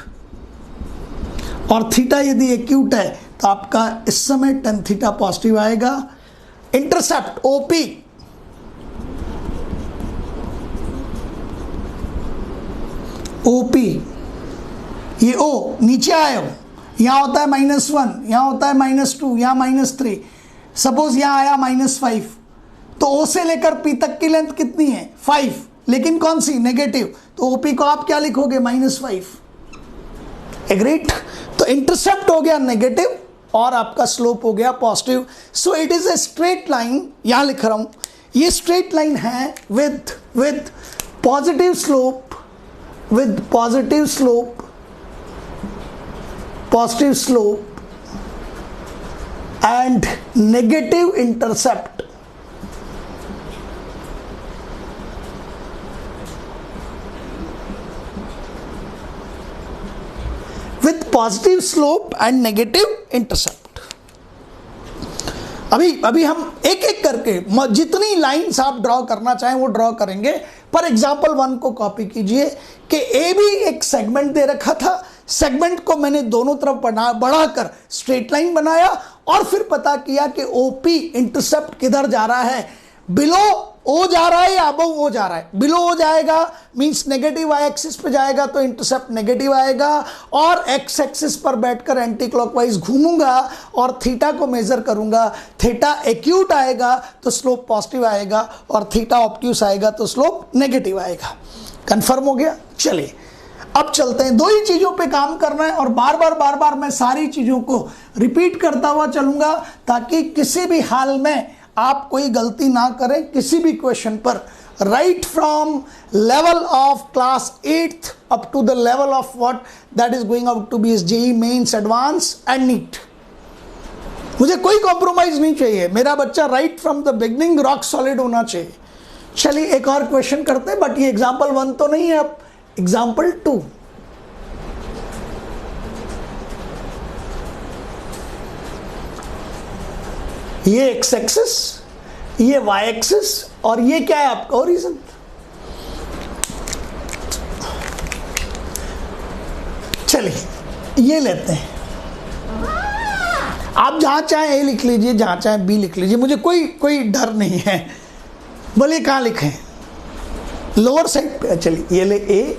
और थीटा यदि एक्यूट है तो आपका इस समय tan थीटा पॉजिटिव आएगा। इंटरसेप्ट ओपी, ओपी, ये ओ नीचे आए हो, यहां होता है -1, यहां होता है -2, यहां -3, सपोज यहां आया -5, तो ओ से लेकर पी तक की लेंथ कितनी है, 5, लेकिन कौन सी, नेगेटिव। तो ओपी को आप क्या लिखोगे, -5। एग्रीड। तो इंटरसेप्ट हो गया नेगेटिव और आपका स्लोप हो गया positive. So it is a straight line, यहां लिख रहा हूं, ये स्ट्रेट लाइन है with positive slope, with positive slope, positive slope and negative intercept. with positive slope and negative intercept। अभी हम एक एक करके जितनी लाइंस आप ड्रॉ करना चाहें वो ड्रॉ करेंगे। पर एग्जाम्पल 1 को कॉपी कीजिए कि ए भी एक सेगमेंट दे रखा था, सेगमेंट को मैंने दोनों तरफ बढ़ाकर स्ट्रेट लाइन बनाया और फिर पता किया कि ओपी इंटरसेप्ट किधर जा रहा है, बिलो ओ जा रहा है या अबव ओ जा रहा है। बिलो ओ जाएगा मींस नेगेटिव वाई एक्सिस पे जाएगा तो इंटरसेप्ट नेगेटिव आएगा, और एक्स एक्सिस पर बैठकर एंटी क्लॉकवाइज घूमूंगा और थीटा को मेजर करूंगा। थीटा एक्यूट आएगा तो स्लोप पॉजिटिव आएगा, और थीटा ऑब्ट्यूस आएगा तो स्लोप नेगेटिव आएगा। कंफर्म हो गया। चलिए अब चलते हैं, दो ही चीजों पे काम करना है और बार बार मैं सारी चीजों को रिपीट करता हुआ चलूंगा ताकि किसी भी हाल में आप कोई गलती ना करें किसी भी क्वेश्चन पर। Right from level of class 8th up to the level of what that is going out to be JEE mains advance and NEET. मुझे कोई कॉम्प्रोमाइज नहीं चाहिए, मेरा बच्चा right from the beginning rock solid होना चाहिए। चलिए एक और क्वेश्चन करते हैं, बट ये एग्जाम्पल 1 तो नहीं है, अब एग्जाम्पल 2। ये एक्स एक्सिस, ये वाई एक्सिस, और ये क्या है आपका ओरिजिन। चलिए ये लेते हैं, आप जहां चाहे ए लिख लीजिए, जहां चाहे बी लिख लीजिए, मुझे कोई डर नहीं है। बोलिए कहां लिखें, लोअर साइड पे। चलिए ये ले ए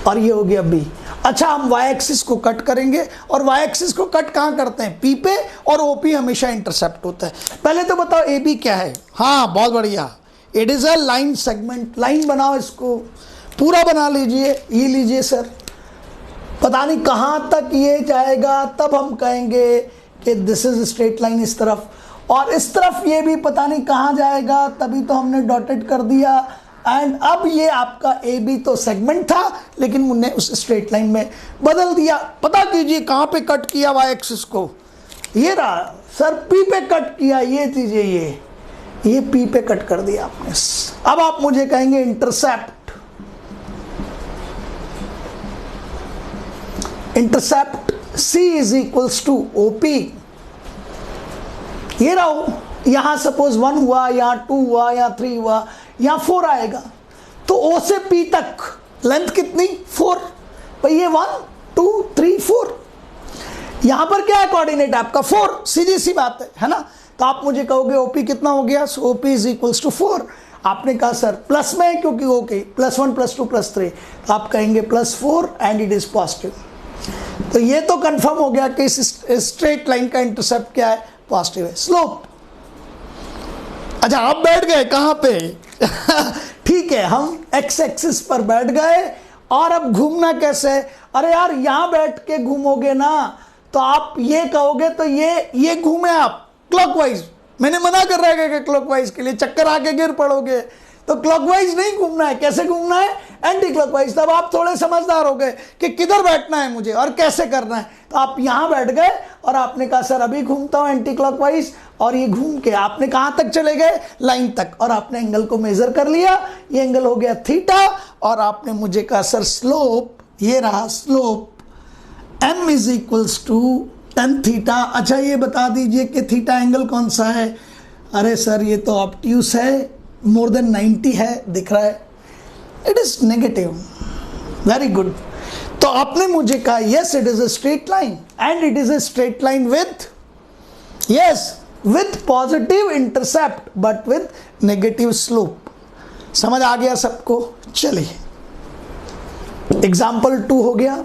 और ये हो गया बी। अच्छा, हम वाई एक्सिस को कट करेंगे, और वाई एक्सिस को कट कहाँ करते हैं, पी पे, और ओपी हमेशा इंटरसेप्ट होता है। पहले तो बताओ ए बी क्या है। हाँ बहुत बढ़िया, it is a line segment. Line बनाओ, इसको पूरा बना लीजिए। ये लीजिए सर, पता नहीं कहाँ तक ये जाएगा, तब हम कहेंगे कि दिस इज स्ट्रेट लाइन इस तरफ, और इस तरफ ये भी पता नहीं कहाँ जाएगा, तभी तो हमने डॉटेड कर दिया। एंड अब ये आपका ए बी तो सेगमेंट था, लेकिन हमने उस स्ट्रेट लाइन में बदल दिया। पता कीजिए कहाँ पे कट किया वाई एक्सिस को, ये रहा सर, पी पे कट किया, ये चीज़ ये पी पे कट कर दिया आपने। अब आप मुझे कहेंगे intercept, intercept C is equals to OP। ये रहो, यहां सपोज 1 हुआ, यहां 2 हुआ, यहां 3 हुआ, यहां 4 आएगा, तो O से P तक लेंथ कितनी 4, भाई ये 1 2 3 4, यहां पर क्या है कोऑर्डिनेट आपका 4, सीधी सी बात है ना। तो आप मुझे कहोगे OP कितना हो गया, सो OP इज इक्वल्स टू 4। आपने कहा सर प्लस में है क्योंकि ओके +1 +2 +3, तो आप कहेंगे +4 एंड इट इज पॉजिटिव। तो ये तो कंफर्म हो गया कि इस स्ट्रेट लाइन का इंटरसेप्ट क्या है, पॉजिटिव है। स्लोप, अच्छा आप बैठ गए कहाँ पे ठीक है, हम एक्स एक्सिस पर बैठ गए, और अब घूमना कैसे। अरे यार यहाँ बैठ के घूमोगे ना तो आप ये कहोगे तो ये घूमे आप क्लॉकवाइज, मैंने मना कर रहा है कि क्लॉकवाइज के लिए चक्कर आके गिर पड़ोगे, तो क्लॉकवाइज नहीं घूमना है। कैसे घूमना है, एंटी क्लॉकवाइज। तब आप थोड़े समझदार हो गए कि किधर बैठना है मुझे और कैसे करना है। तो आप यहाँ बैठ गए और आपने कहा सर अभी घूमता हूँ एंटी क्लॉकवाइज, और ये घूम के आपने कहाँ तक चले गए, लाइन तक, और आपने एंगल को मेजर कर लिया, ये एंगल हो गया थीटा, और आपने मुझे कहा सर स्लोप, ये रहा slope m is equals to tan theta. अच्छा ये बता दीजिए कि थीटा एंगल कौन सा है। अरे सर ये तो ऑब्ट्यूस है, मोर देन 90 है, दिख रहा है, it is negative. Very good. तो आपने मुझे कहा yes it is a straight line, and it is a straight line with, yes with positive intercept but with negative slope. समझ आ गया सबको। चलिए एग्जाम्पल 2 हो गया।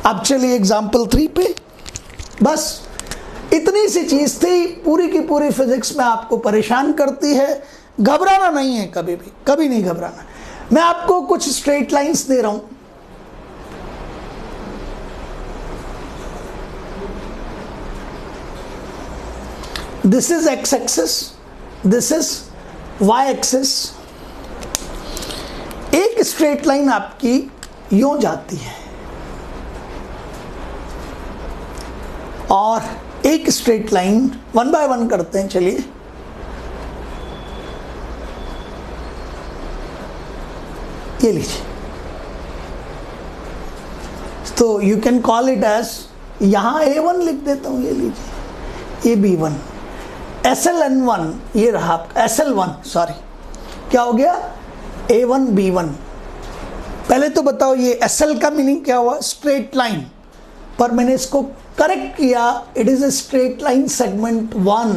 अब चलिए एग्जाम्पल 3 पे। बस इतनी सी चीज थी, पूरी की पूरी फिजिक्स में आपको परेशान करती है। घबराना नहीं है, कभी भी, कभी नहीं घबराना। मैं आपको कुछ स्ट्रेट लाइंस दे रहा हूं, this is x axis, this is y axis. एक स्ट्रेट लाइन आपकी यूं जाती है और एक स्ट्रेट लाइन 1 बाय 1 करते हैं। चलिए ये लीजिए, तो you can call it as, यहां A1 लिख देता हूं, ये लीजिए, ये B1, SLN1, ये रहा आपका SL1, सॉरी क्या हो गया, A1 B1। पहले तो बताओ ये SL का मीनिंग क्या हुआ, स्ट्रेट लाइन, पर मैंने इसको करेक्ट किया, it is a straight line segment 1।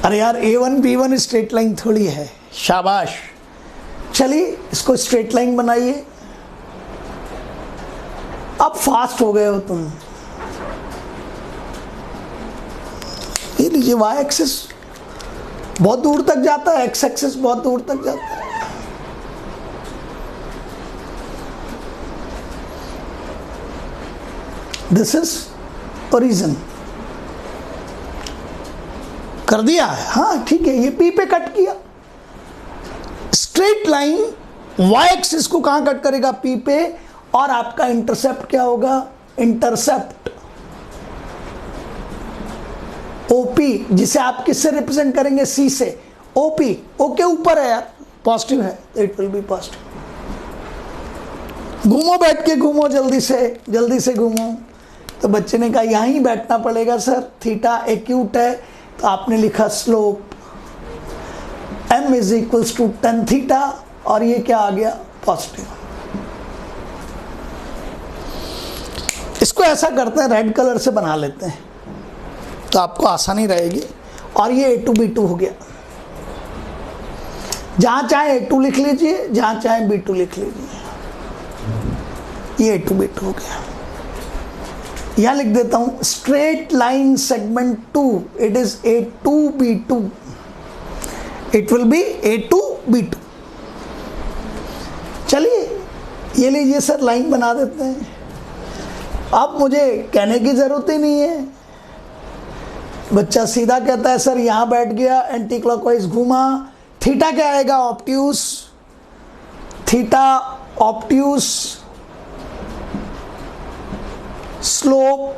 अरे यार A1 B1 स्ट्रेट लाइन थोड़ी है, शाबाश। चलिए इसको स्ट्रेट लाइन बनाइए। अब फास्ट हो गए हो तुम। ये लीजिए वाई एक्सिस बहुत दूर तक जाता है, एक्स एक्सिस बहुत दूर तक जाता है। दिस इज ओरिजिन, कर दिया है, हाँ ठीक है। ये पी पे कट किया, स्ट्रेट लाइन वाई एक्सिस को कहां कट करेगा, पी पे, और आपका इंटरसेप्ट क्या होगा, इंटरसेप्ट ओपी, जिसे आप किससे रिप्रेजेंट करेंगे, सी से। ओपी ओके ऊपर है यार, पॉजिटिव है, तो इट विल बी पॉजिटिव। घूमो, बैठ के घूमो, जल्दी से घूमो। तो बच्चे ने कहा यहां ही बैठना पड़ेगा सर, थीटा एक्यूट है, तो आपने लिखा slope m is equals to tan theta, और ये क्या आ गया, पॉजिटिव। इसको ऐसा करते हैं, रेड कलर से बना लेते हैं तो आपको आसानी रहेगी। और ये A2 B2 हो गया, जहां चाहे A2 लिख लीजिए, जहां चाहे B2 लिख लीजिए। ये A2 B2 हो गया। यहां लिख देता हूं straight line segment 2, it is A2 B2, it will B A2 B2। चलिए ये लीजिए सर, लाइन बना देते हैं। अब मुझे कहने की जरूरत ही नहीं है, बच्चा सीधा कहता है सर यहाँ बैठ गया, एंटी क्लॉकवाइज घूमा, थीटा क्या आएगा? Obtuse, theta obtuse, slope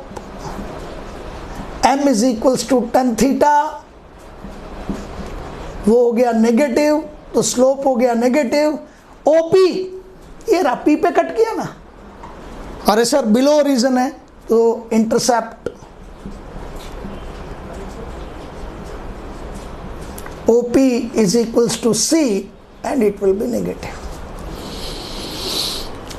m is equals to tan theta, वो हो गया नेगेटिव, तो स्लोप हो गया नेगेटिव। ओपी ये पी पे कट किया ना, अरे सर बिलो ओरिजिन है तो intercept OP is equals to C and it will be negative.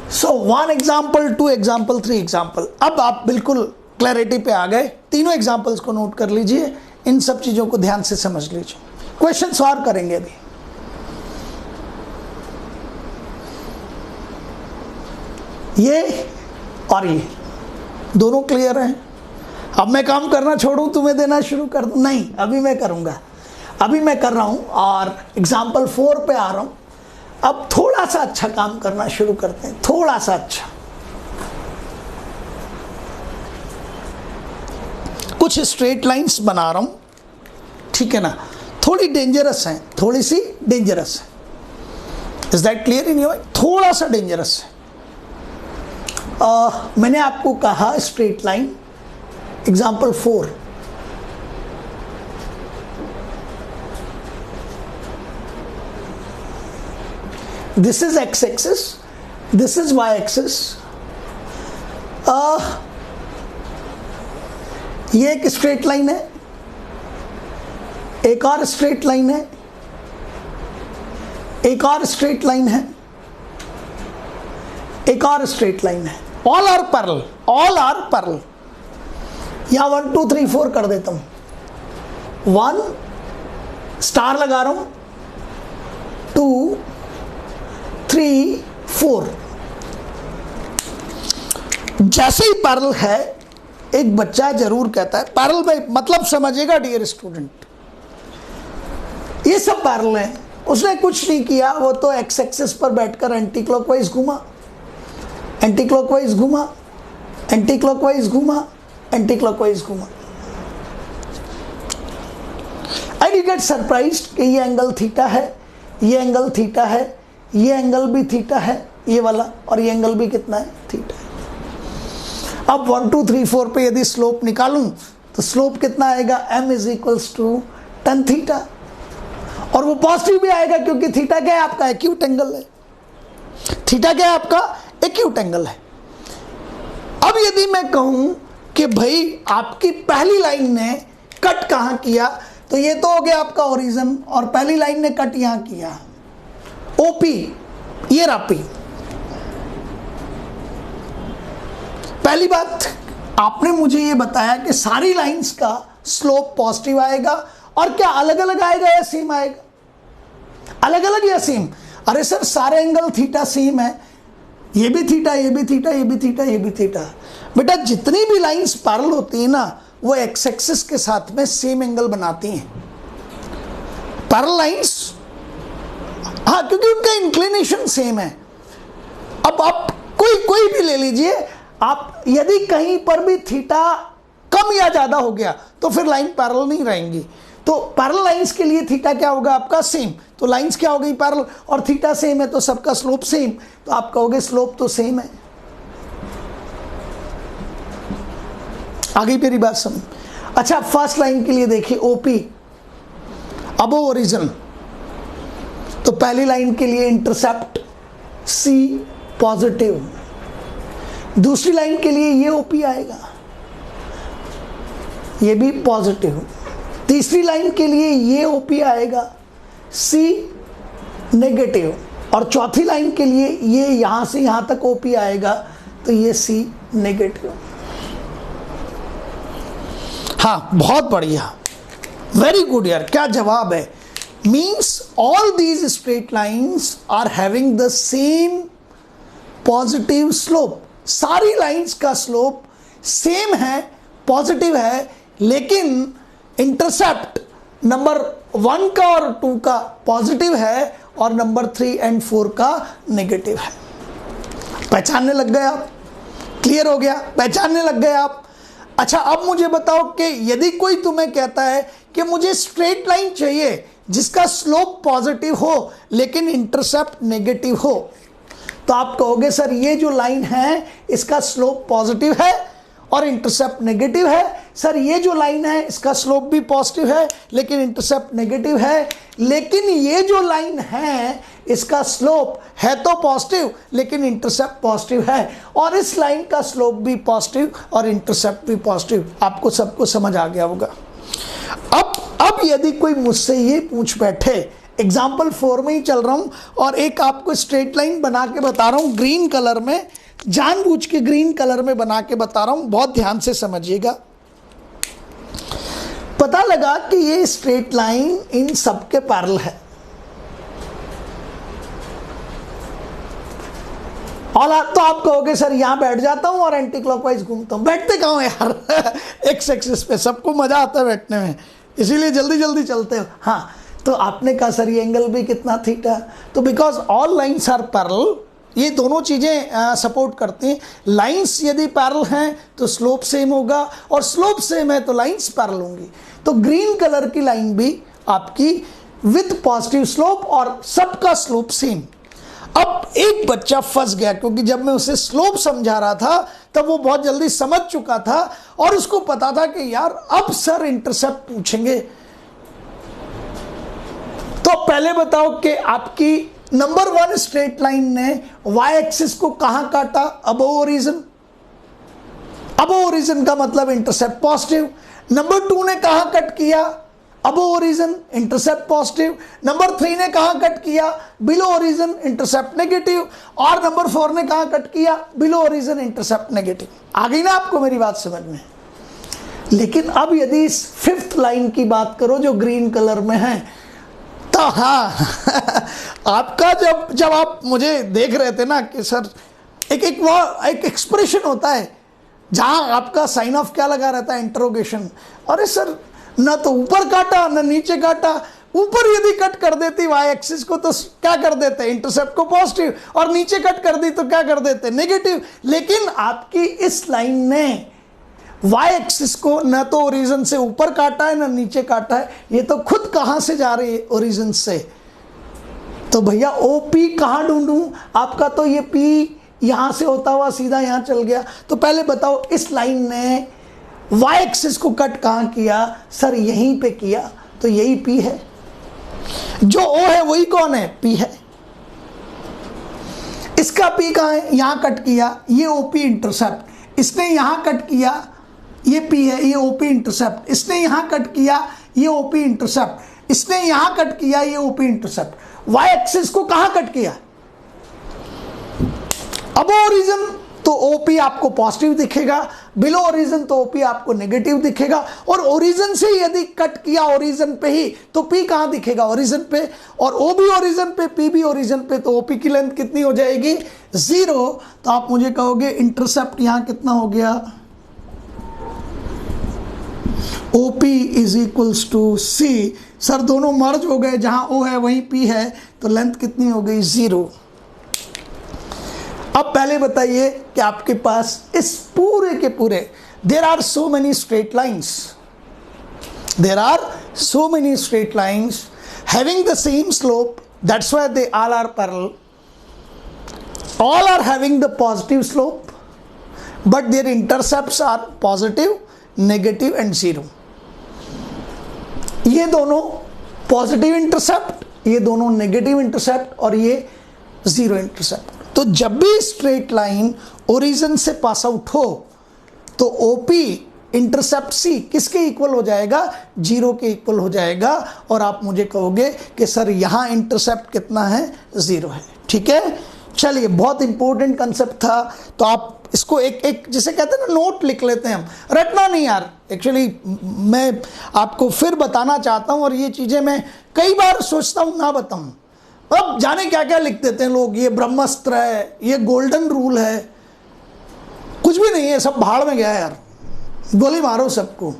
So one example, two example, three example. अब आप बिल्कुल क्लैरिटी पे आ गए। तीनों एग्जाम्पल्स को नोट कर लीजिए, इन सब चीजों को ध्यान से समझ लीजिए। क्वेश्चन सॉल्व करेंगे अभी। ये और ये दोनों क्लियर हैं। अब मैं काम करना छोड़ूं, तुम्हें देना शुरू कर दूं? नहीं, अभी मैं करूंगा, अभी मैं कर रहा हूं और एग्जाम्पल 4 पे आ रहा हूं। अब थोड़ा सा अच्छा काम करना शुरू करते हैं, थोड़ा सा अच्छा। कुछ स्ट्रेट लाइंस बना रहा हूं, ठीक है ना, थोड़ी डेंजरस है, थोड़ी सी डेंजरस है। Is that clear in your? थोड़ा सा डेंजरस है। मैंने आपको कहा straight line, example 4, this is x axis, this is y axis। ये एक स्ट्रेट लाइन है, एक और स्ट्रेट लाइन है, एक और स्ट्रेट लाइन है, एक और स्ट्रेट लाइन है। All are parallel, all are parallel. यहां 1 2 3 4 कर देता हूं। 1 स्टार लगा रहा हूं, 2 3 4। जैसे ही पैरेलल है, एक बच्चा जरूर कहता है पैरेलल में मतलब समझिएगा डियर स्टूडेंट, ये सब पैरेलल है। उसने कुछ नहीं किया, वो तो एक्स एक्सिस पर बैठकर एंटी क्लॉकवाइज घूमा, एंटी क्लॉकवाइज घूमा, एंटी क्लॉकवाइज घूमा, एंटी क्लॉकवाइज घूमा। एंड यू गेट सरप्राइज्ड कि ये एंगल थीटा है, ये एंगल थीटा है, ये एंगल भी थीटा है, ये वाला, और ये एंगल भी कितना है? थीटा है। अब 1 2 3 4 पे यदि स्लोप निकालूं तो स्लोप कितना आएगा? m is equals to tan theta, और वो पॉजिटिव भी आएगा क्योंकि थीटा क्या है आपका? एक्यूट एंगल है। थीटा क्या है आपका? एक्यूट एंगल है। अब यदि मैं कहूं कि भाई आपकी पहली लाइन ने कट कहां किया, तो ये तो हो गया आपका ओरिजिन, और पहली लाइन ने कट यहां किया, ओपी, ये रापी। पहली बात, आपने मुझे ये बताया कि सारी लाइंस का स्लोप पॉजिटिव आएगा, और क्या अलग अलग आएगा या सेम आएगा? अलग अलग या सेम? अरे सर सारे एंगल थीटा सेम है, ये भी थीटा, ये भी थीटा, ये भी थीटा, ये भी थीटा। बेटा जितनी भी लाइंस पैरेलल होती है ना, वो एक्स एक्सिस के साथ में सेम एंगल बनाती हैं। पैरेलल लाइंस, हाँ, क्योंकि उनका इंक्लिनेशन सेम है। अब आप कोई भी ले लीजिए, आप यदि कहीं पर भी थीटा कम या ज्यादा हो गया तो फिर लाइन पैरेलल नहीं रहेंगी। तो पैरेलल लाइंस के लिए थीटा क्या होगा आपका? सेम। तो लाइंस क्या हो गई? पैरेलल, और थीटा सेम है तो सबका स्लोप सेम, तो आप कहोगे स्लोप तो सेम है। आ गई मेरी बात समझ? अच्छा, फर्स्ट लाइन के लिए देखिए, ओपी अबव ओरिजिन, तो पहली लाइन के लिए इंटरसेप्ट C पॉजिटिव, दूसरी लाइन के लिए ये OP आएगा, ये भी पॉजिटिव, तीसरी लाइन के लिए ये OP आएगा C नेगेटिव, और चौथी लाइन के लिए ये यहां से यहां तक OP आएगा, तो ये C नेगेटिव। हाँ, बहुत बढ़िया, वेरी गुड यार, क्या जवाब है। Means all these straight lines are having the same positive slope। सारी लाइंस का स्लोप सेम है, पॉजिटिव है, लेकिन इंटरसेप्ट नंबर 1 का और 2 का पॉजिटिव है, और नंबर 3 और 4 का नेगेटिव है। पहचानने लग गए आप? क्लियर हो गया? पहचानने लग गए आप? अच्छा, अब मुझे बताओ कि यदि कोई तुम्हें कहता है कि मुझे स्ट्रेट लाइन चाहिए जिसका स्लोप पॉजिटिव हो लेकिन इंटरसेप्ट नेगेटिव हो, तो आप कहोगे सर ये जो लाइन है इसका स्लोप पॉजिटिव है और इंटरसेप्ट नेगेटिव है। सर ये जो लाइन है इसका स्लोप भी पॉजिटिव है लेकिन इंटरसेप्ट नेगेटिव है। लेकिन ये जो लाइन है इसका स्लोप है तो पॉजिटिव लेकिन इंटरसेप्ट पॉजिटिव है, और इस लाइन का स्लोप भी पॉजिटिव और इंटरसेप्ट भी पॉजिटिव। आपको सबको समझ आ गया होगा। अब यदि कोई मुझसे ये पूछ बैठे, एग्जाम्पल 4 में ही चल रहा हूं और एक आपको स्ट्रेट लाइन बना के बता रहा हूं ग्रीन कलर में, जानबूझ के ग्रीन कलर में बना के बता रहा हूं, बहुत ध्यान से समझिएगा। पता लगा कि ये स्ट्रेट लाइन इन सबके पैरेलल है, और तो आप कहोगे सर यहां बैठ जाता हूं और एंटी क्लॉकवाइज घूमता हूं। बैठते कहां यार एक्स एक्सिस पे, सबको मजा आता है बैठने में, इसीलिए जल्दी जल्दी चलते हो। हाँ, तो आपने कहा सर ये एंगल भी कितना थीटा, तो because all lines are parallel, ये दोनों चीज़ें सपोर्ट करती हैं। लाइंस यदि पैरेलल हैं तो स्लोप सेम होगा, और स्लोप सेम है तो लाइंस पैरेलल होंगी। तो ग्रीन कलर की लाइन भी आपकी विद पॉजिटिव स्लोप और सबका स्लोप सेम। अब एक बच्चा फंस गया, क्योंकि जब मैं उसे स्लोप समझा रहा था तब वो बहुत जल्दी समझ चुका था और उसको पता था कि यार अब सर इंटरसेप्ट पूछेंगे। तो पहले बताओ कि आपकी नंबर 1 स्ट्रेट लाइन ने वाई एक्सिस को कहां काटा? Above origin. अबव ओरिजिन का मतलब इंटरसेप्ट पॉजिटिव। नंबर 2 ने कहां कट किया? Above origin, intercept positive. Number 3 ने कहां कट किया? Below origin, intercept negative. और नंबर 4 ने कहां कट किया? Below origin, intercept negative. आ गई ना आपको मेरी बात समझ में? लेकिन अब यदि इस 5th लाइन की बात करो जो ग्रीन कलर में है, तो हाँ आपका जब आप मुझे देख रहे थे ना कि सर एक एक्सप्रेशन होता है जहां आपका साइन ऑफ क्या लगा रहता है? इंटरोगेशन। अरे सर ना तो ऊपर काटा ना नीचे काटा। ऊपर यदि कट कर देती वाई एक्सिस को तो क्या कर देते? इंटरसेप्ट को पॉजिटिव, और नीचे कट कर दी तो क्या कर देते? नेगेटिव। लेकिन आपकी इस लाइन ने वाई एक्सिस को न तो ओरिजिन से ऊपर काटा है न नीचे काटा है, ये तो खुद कहां से जा रही है? ओरिजिन से। तो भैया ओपी कहां ढूंढूं? आपका तो ये पी यहां से होता हुआ सीधा यहां चल गया। तो पहले बताओ इस लाइन ने वाई एक्सिस को कट कहां किया? सर यहीं पे किया, तो यही पी है। जो ओ है वही कौन है? पी है। इसका पी कहां है? यहां कट किया, ये ओपी इंटरसेप्ट। इसने यहां कट किया, ये पी है, ये ओपी इंटरसेप्ट। इसने यहां कट किया, ये ओपी इंटरसेप्ट। इसने यहां कट किया, ये ओपी इंटरसेप्ट। वाई एक्सिस को कहां कट किया? अब ओरिजिन तो ओपी आपको पॉजिटिव दिखेगा, बिलो ओरिजिन तो ओपी आपको नेगेटिव दिखेगा। और ओरिजिन से यदि कट किया ओरिजिन पे ही तो पी कहां दिखेगा? ओरिजिन पे। और ओ भी ओरिजिन पे, पी भी ओरिजिन पे, तो ओपी की लेंथ कितनी हो जाएगी? 0। तो आप मुझे कहोगे इंटरसेप्ट यहां कितना हो गया? OP is equals to C। Sir दोनों मर्ज हो गए, जहां O है वहीं P है, तो लेंथ कितनी हो गई? 0। अब पहले बताइए कि आपके पास इस पूरे के पूरे there are so many straight lines, there are so many straight lines having the same slope, that's why they all are parallel, all are having the positive slope but their intercepts are positive, negative and 0। ये दोनों positive intercept, ये दोनों negative intercept, और ये 0 intercept. तो जब भी straight line origin से पास आउट हो तो ओपी इंटरसेप्ट सी किसके इक्वल हो जाएगा? 0 के इक्वल हो जाएगा। और आप मुझे कहोगे कि सर यहां इंटरसेप्ट कितना है? 0 है। ठीक है, चलिए, बहुत इंपॉर्टेंट कंसेप्ट था। तो आप इसको एक जैसे कहते हैं ना, नोट लिख लेते हैं हम, रटना नहीं यार। एक्चुअली मैं आपको फिर बताना चाहता हूं, और ये चीज़ें मैं कई बार सोचता हूं ना बताऊं। अब जाने क्या क्या लिख देते हैं लोग, ये ब्रह्मास्त्र है, ये गोल्डन रूल है। कुछ भी नहीं है, सब भाड़ में गया यार, गोली मारो सबको।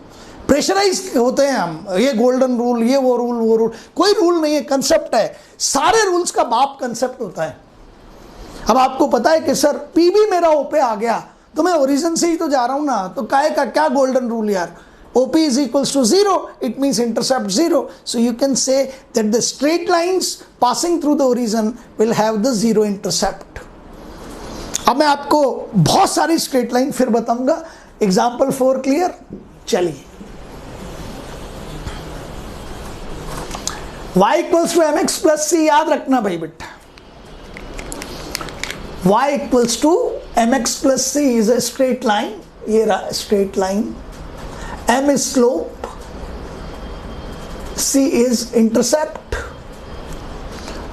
प्रेशराइज होते हैं हम, ये गोल्डन रूल, ये वो रूल वो रूल। कोई रूल नहीं है, कंसेप्ट है। सारे रूल्स का बाप कंसेप्ट होता है। अब आपको पता है कि सर पी भी मेरा ओ पे आ गया तो मैं ओरिजिन से ही तो जा रहा हूं ना, तो काहे का क्या गोल्डन रूल यार, OP is equals to 0, it means intercept 0. So you can say that the straight lines passing through the origin will have the 0 intercept. अब मैं आपको बहुत सारी स्ट्रेट लाइन फिर बताऊंगा. Example 4 clear. चलिए, y equals to mx plus c याद रखना भाई बेटा. y equals to mx plus c is a straight line. ये रहा straight line. m is slope, c is intercept.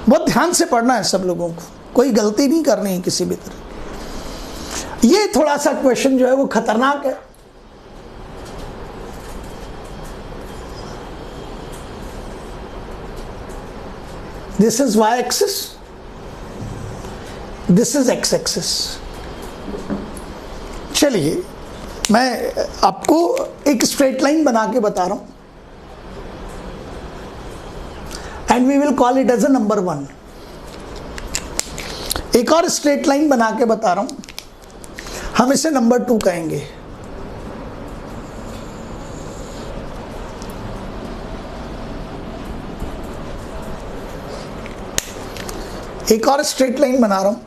बहुत ध्यान से पढ़ना है सब लोगों को, कोई गलती नहीं करनी है किसी भी तरह. ये थोड़ा सा क्वेश्चन जो है वो खतरनाक है. This is y axis, this is x axis. चलिए, मैं आपको एक स्ट्रेट लाइन बना के बता रहा हूं, and we will call it as a number 1. एक और स्ट्रेट लाइन बना के बता रहा हूं, हम इसे नंबर 2 कहेंगे. एक और स्ट्रेट लाइन बना रहा हूं,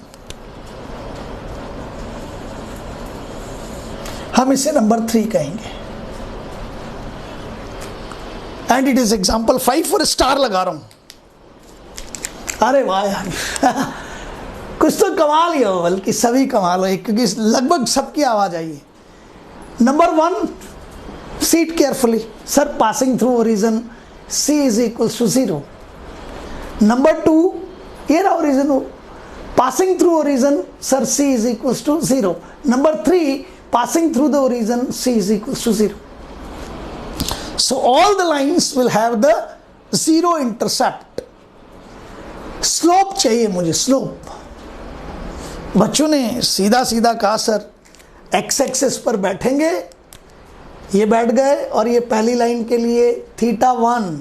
हम इसे नंबर 3 कहेंगे. एंड इट इज एग्जाम्पल 5 और स्टार लगा रहा हूं. अरे वाह यार कुछ तो कमाल ही हो, बल्कि सभी कमाल हो, क्योंकि लगभग सबकी आवाज आई है. Number 1, see it carefully. Sir passing through origin c is equals to 0. Number 2, ये रहा origin, passing through origin sir c is equals to 0. Number 3, passing through the origin c is equals to 0. So all the lines will have the 0 intercept. Slope चाहिए मुझे, slope. बच्चों ने सीधा सीधा कहा sir x axis पर बैठेंगे, ये बैठ गए, और ये पहली लाइन के लिए θ1.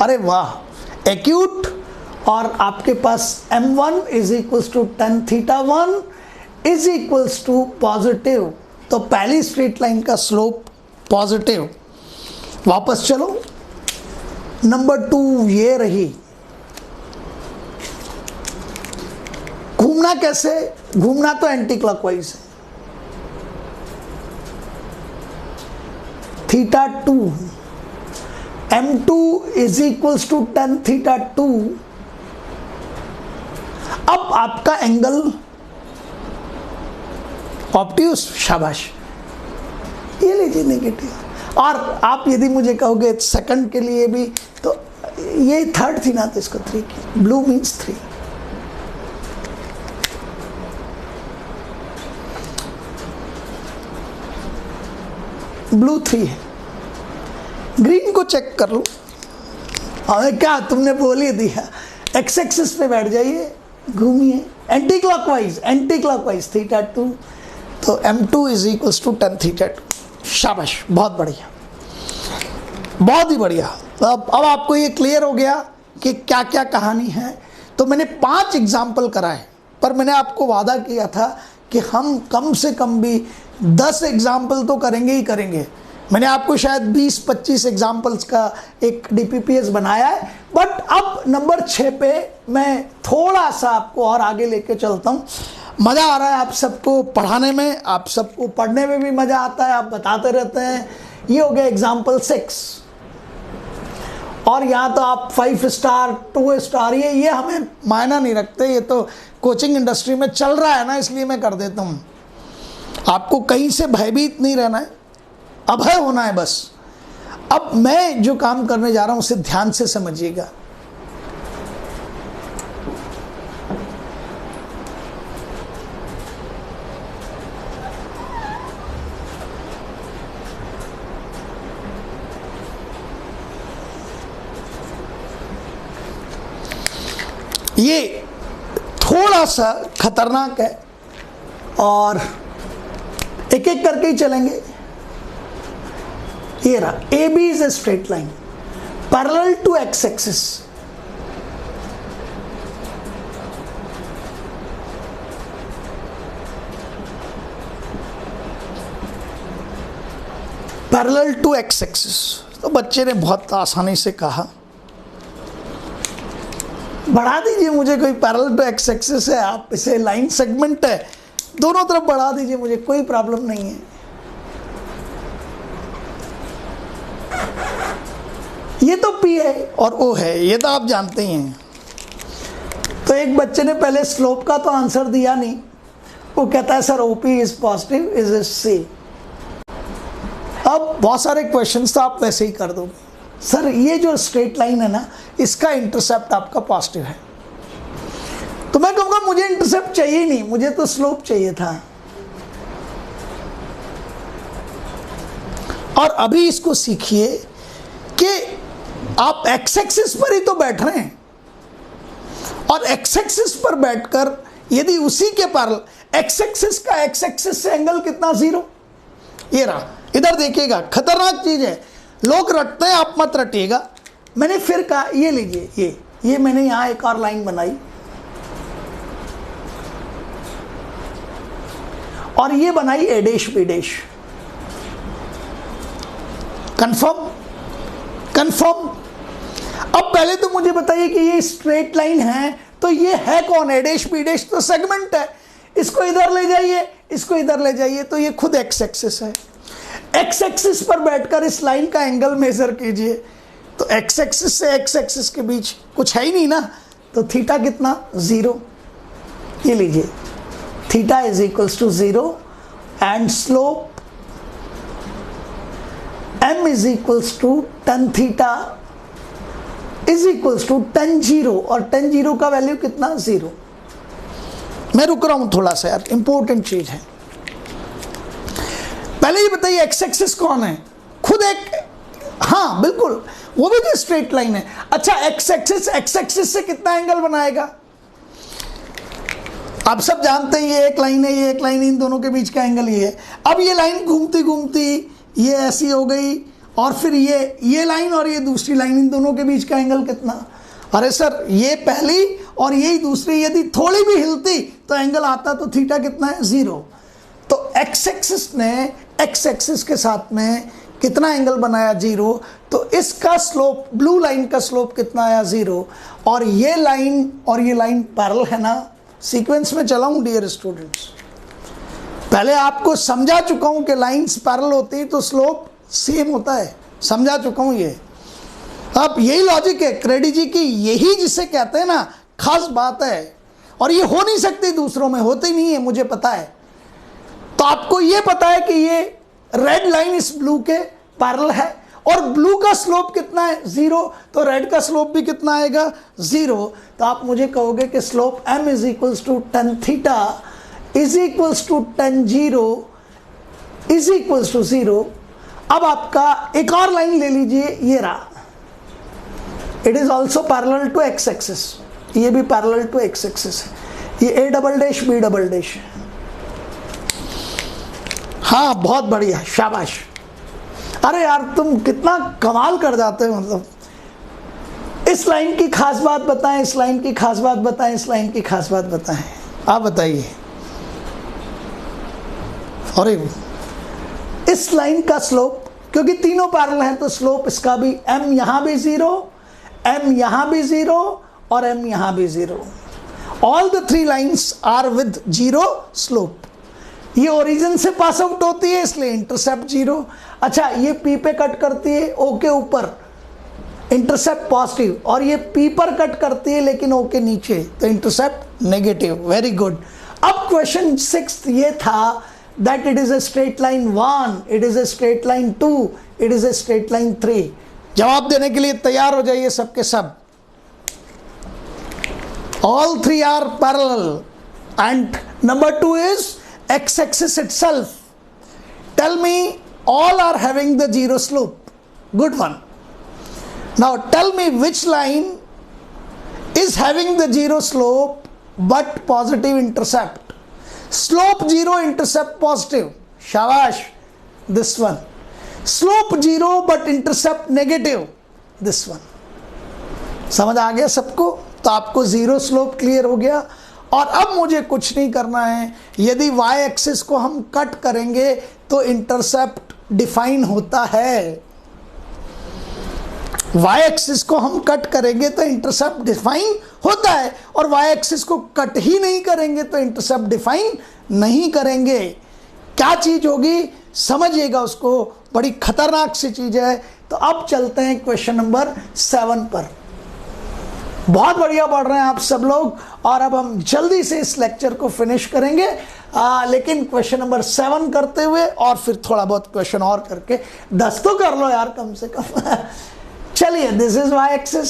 अरे वाह, एक्यूट. और आपके पास m1 is equals to tan θ1 is equals to positive. तो पहली स्ट्रेट लाइन का स्लोप पॉजिटिव. वापस चलो, नंबर 2 ये रही. घूमना कैसे? घूमना तो एंटी क्लॉकवाइज है. θ2, m2 is equals to tan θ2. अब आपका एंगल ऑप्टियूस, शाबाश, ये लीजिए नेगेटिव. और आप यदि मुझे कहोगे सेकंड के लिए भी, तो ये थर्ड थी ना, तो इसको 3 की. Blue means 3. ब्लू 3 है. ग्रीन को चेक कर लो. हमें क्या तुमने बोल ही दिया, एक्स एक्सिस पे बैठ जाइए, घूमिए एंटी क्लॉकवाइज, एंटी क्लॉकवाइज θ2. तो m2 is equals to tan θ2. शाबाश, बहुत बढ़िया, बहुत ही बढ़िया. अब आपको ये क्लियर हो गया कि क्या क्या कहानी है. तो मैंने 5 एग्जाम्पल कराए, पर मैंने आपको वादा किया था कि हम कम से कम भी 10 एग्जाम्पल तो करेंगे ही करेंगे. मैंने आपको शायद 20-25 एग्जाम्पल्स का एक DPPS बनाया है, बट अब नंबर 6 पे मैं थोड़ा सा आपको और आगे लेके चलता हूँ. मज़ा आ रहा है आप सबको पढ़ाने में, आप सबको पढ़ने में भी मज़ा आता है, आप बताते रहते हैं. ये हो गया एग्जाम्पल 6. और यहाँ तो आप 5 स्टार 2 स्टार, ये हमें मायना नहीं रखते, ये तो कोचिंग इंडस्ट्री में चल रहा है ना, इसलिए मैं कर देता हूँ. आपको कहीं से भयभीत नहीं रहना है, अभय होना है बस. अब मैं जो काम करने जा रहा हूँ उसे ध्यान से समझिएगा. ये थोड़ा सा खतरनाक है, और एक एक करके ही चलेंगे. ये रहा, AB is a straight line parallel to x axis. Parallel to x axis. तो बच्चे ने बहुत आसानी से कहा बढ़ा दीजिए मुझे, कोई पैरेलल टू एक्स एक्सिस है, आप इसे लाइन सेगमेंट है, दोनों तरफ बढ़ा दीजिए मुझे, कोई प्रॉब्लम नहीं है। ये तो P है और O है, ये तो आप जानते ही हैं। तो एक बच्चे ने पहले स्लोप का तो आंसर दिया नहीं, वो कहता है sir OP is positive, is is C। अब बहुत सारे क्वेश्चंस तो आप वैसे ही कर दोगे, सर ये जो स्ट्रेट लाइन है ना, इसका इंटरसेप्ट आपका पॉजिटिव है। तो मैं कहूँगा मुझे इंटरसेप्ट चाहिए नहीं, मुझे तो स्लोप चाहिए था। और अभी इसको सीखिए कि आप एक्स एक्सिस पर ही तो बैठ रहे हैं, और एक्स एक्सिस पर बैठकर यदि उसी के पैरेलल एक्स एक्सिस का एक्स एक्सिस से एंगल कितना, 0। ये रहा, इधर देखिएगा, खतरनाक चीज है, लोग रटते हैं, आप मत रटिएगा। मैंने फिर कहा ये लीजिए, ये मैंने यहां एक और लाइन बनाई और ये बनाई A dash B dash. Confirm? Confirm. अब पहले तो मुझे बताइए कि ये स्ट्रेट लाइन है, तो ये है कौन? A डैश B डैश तो सेगमेंट है, इसको इधर ले जाइए, इसको इधर ले जाइए, तो ये खुद एक्स एक्सिस है। एक्स एक्सिस पर बैठकर इस लाइन का एंगल मेजर कीजिए, तो एक्स एक्सिस से एक्स एक्सिस के बीच कुछ है ही नहीं ना, तो थीटा कितना, 0। ये लीजिए, theta is equals to 0 and slope m is equals to tan theta is equals to tan 0, और tan 0 का वैल्यू कितना, 0। मैं रुक रहा हूं थोड़ा सा यार, इंपॉर्टेंट चीज है। पहले ये बताइए एक्स एक्सिस कौन है? खुद एक, हाँ बिल्कुल, वो भी तो स्ट्रेट लाइन है। अच्छा, एक्स एक्सिस से कितना एंगल बनाएगा? आप सब जानते हैं ये एक लाइन है, ये एक लाइन, इन दोनों के बीच का एंगल ये है। अब ये लाइन घूमती घूमती ये ऐसी हो गई, और फिर ये लाइन और ये दूसरी लाइन, इन दोनों के बीच का एंगल कितना? अरे सर, ये पहली और यही दूसरी यदि थोड़ी भी हिलती तो एंगल आता, तो थीटा कितना है, 0। तो एक्स एक्सिस ने एक्स एक्सिस के साथ में कितना एंगल बनाया, 0। तो इसका स्लोप, ब्लू लाइन का स्लोप कितना आया, 0। और ये लाइन पैरेलल है ना, सीक्वेंस में चला हूं डियर स्टूडेंट्स। पहले आपको समझा चुका हूं कि लाइंस पैरेलल होती है तो स्लोप सेम होता है, समझा चुका हूं ये। अब यही लॉजिक है क्रेडी जी की, यही जिसे कहते हैं ना खास बात है, और ये हो नहीं सकती दूसरों में, होती नहीं है, मुझे पता है। तो आपको ये पता है कि ये रेड लाइन इस ब्लू के पैरेलल है, और ब्लू का स्लोप कितना है, 0, तो रेड का स्लोप भी कितना आएगा, 0। तो आप मुझे कहोगे कि slope m is equals to tan theta is equals to tan 0 is equals to 0। अब आपका एक और लाइन ले लीजिए, ये रहा, it is also parallel to x axis, ये भी पैरेलल टू एक्स एक्सिस है, ये A double dash B double dash है। हाँ बहुत बढ़िया, शाबाश। अरे यार तुम कितना कमाल कर जाते हो, मतलब इस लाइन की खास बात बताएं, इस लाइन की खास बात बताएं, इस लाइन की खास बात बताएं, आप बताइए। अरे इस लाइन का स्लोप, क्योंकि तीनों पैरेलल हैं तो स्लोप इसका भी m यहां भी 0, m यहां भी 0 और m यहां भी 0। All the 3 lines are with 0 slope. ये ओरिजिन से पास आउट होती है इसलिए इंटरसेप्ट 0। अच्छा, ये P पे कट करती है O के ऊपर, इंटरसेप्ट पॉजिटिव, और ये P पर कट करती है लेकिन O के नीचे, तो इंटरसेप्ट नेगेटिव। Very good. अब क्वेश्चन 6 ये था that it is a straight line 1, it is a straight line 2, it is a straight line 3। जवाब देने के लिए तैयार हो जाइए सबके सब। All 3 are parallel and number 2 is x axis itself. Tell me all are having the 0 slope. Good one. Now tell me which line is having the 0 slope but positive intercept. Slope 0, intercept positive. Shabash. This one. Slope 0 but intercept negative. This one. समझ आ गया सबको? तो आपको 0 slope clear हो गया। और अब मुझे कुछ नहीं करना है, यदि y एक्सिस को हम कट करेंगे तो इंटरसेप्ट डिफाइन होता है। वाई एक्सिस को हम कट करेंगे तो इंटरसेप्ट डिफाइन होता है, और वाई एक्सिस को कट ही नहीं करेंगे तो इंटरसेप्ट डिफाइन नहीं करेंगे। क्या चीज होगी समझिएगा उसको, बड़ी खतरनाक सी चीज है। तो अब चलते हैं क्वेश्चन नंबर 7 पर। बहुत बढ़िया पढ़ रहे हैं आप सब लोग, और अब हम जल्दी से इस लेक्चर को फिनिश करेंगे, लेकिन क्वेश्चन नंबर 7 करते हुए और फिर थोड़ा बहुत क्वेश्चन और करके 10 तो कर लो यार कम से कम। चलिए, दिस इज वाई एक्सिस,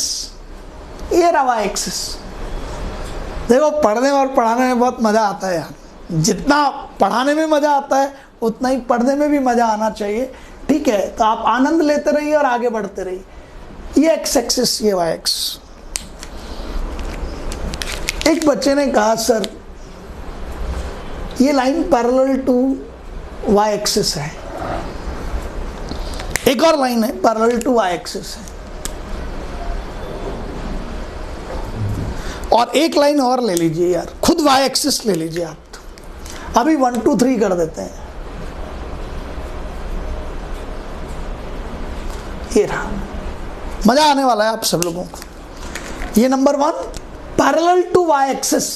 ये रहा वाई एक्सिस। देखो, पढ़ने और पढ़ाने में बहुत मजा आता है यार। जितना पढ़ाने में मजा आता है उतना ही पढ़ने में भी मजा आना चाहिए, ठीक है। तो आप आनंद लेते रहिए और आगे बढ़ते रहिए। ये एक्स एक्सिस, ये वाई एक्सिस। एक बच्चे ने कहा सर ये line parallel to y axis है, एक और लाइन है पैरेलल टू वाई एक्सिस है, और एक लाइन और ले लीजिए यार, खुद वाई एक्सिस ले लीजिए आप। अभी 1 2 3 कर देते हैं। ये रहा, मजा आने वाला है आप सब लोगों को। ये number 1 parallel to y axis,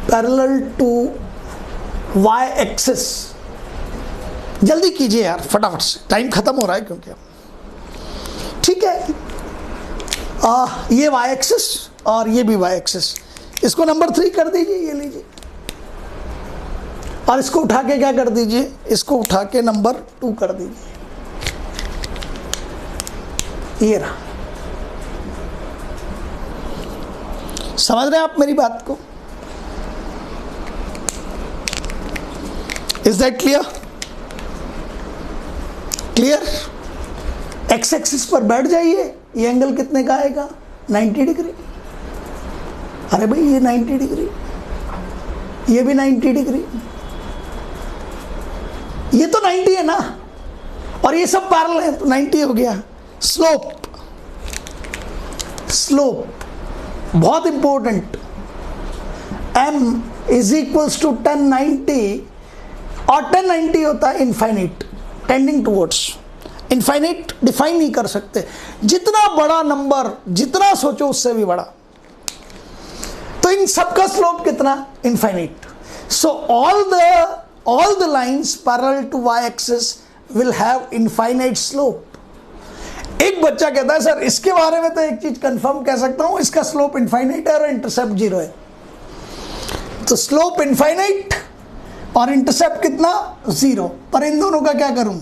parallel to y axis. जल्दी कीजिए यार फटाफट से, टाइम खत्म हो रहा है क्योंकि ठीक है। ये वाई एक्सिस और ये भी वाई एक्सिस, इसको नंबर 3 कर दीजिए, ये लीजिए, और इसको उठा के क्या कर दीजिए, इसको उठा के नंबर 2 कर दीजिए। ये रहा, समझ रहे हैं आप मेरी बात को? Is that clear? Clear? X axis पर बैठ जाइए। ये एंगल कितने का आएगा? 90 डिग्री। अरे भाई ये 90 डिग्री, ये भी 90 डिग्री, ये तो 90 है ना, और ये सब पैरेलल है तो 90 हो गया। स्लोप, स्लोप बहुत important. m is equals to 1090, और 1090 होता है infinite, tending towards infinite. Define नहीं कर सकते, जितना बड़ा नंबर जितना सोचो उससे भी बड़ा। तो इन सबका स्लोप कितना? Infinite. So all the lines parallel to y-axis will have infinite slope। एक बच्चा कहता है सर इसके बारे में तो एक चीज कंफर्म कह सकता हूं, इसका स्लोप इनफाइनाइट है और इंटरसेप्ट 0 है। तो स्लोप इनफाइनाइट और इंटरसेप्ट कितना? 0। पर इन दोनों का क्या करूं?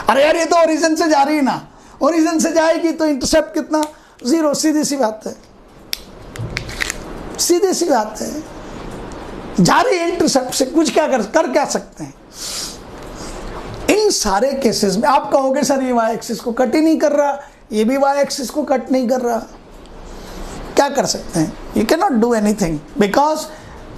अरे यार ये तो ओरिजिन से जा रही है ना, ओरिजिन से जाएगी तो इंटरसेप्ट कितना? 0। सीधी सी बात है, सीधी सी बात है, जा रही है इंटरसेप्ट से, कुछ क्या कर क्या सकते हैं? इन सारे केसेस में आप कहोगे सर ये वाई एक्सिस को कट ही नहीं कर रहा, ये भी वाई एक्सिस को कट नहीं कर रहा, क्या कर सकते हैं? You can not do anything because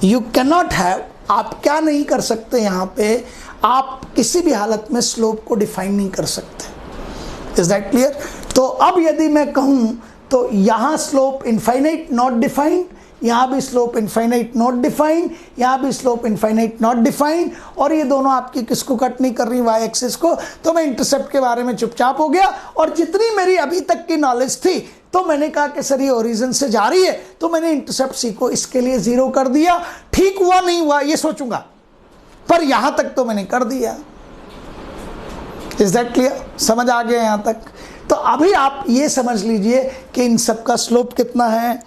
you can not have. आप क्या नहीं कर सकते यहाँ पे? आप किसी भी हालत में स्लोप को डिफाइन नहीं कर सकते। Is that clear? तो अब यदि मैं कहूँ तो यहाँ स्लोप इनफाइनाइट नॉट डिफाइंड, यहाँ भी स्लोप इनफाइनाइट नॉट डिफाइंड, यहाँ भी स्लोप इनफाइनाइट नॉट डिफाइंड, और ये दोनों आपकी किसको कट नहीं कर रही? वाई एक्सिस को। तो मैं इंटरसेप्ट के बारे में चुपचाप हो गया, और जितनी मेरी अभी तक की नॉलेज थी तो मैंने कहा कि सर ये ओरिजिन से जा रही है, तो मैंने इंटरसेप्ट सी को इसके लिए 0 कर दिया। ठीक हुआ नहीं हुआ ये सोचूंगा, पर यहां तक तो मैंने कर दिया। Is that clear? समझ आ गया यहां तक? तो अभी आप ये समझ लीजिए कि इन सब का स्लोप कितना है?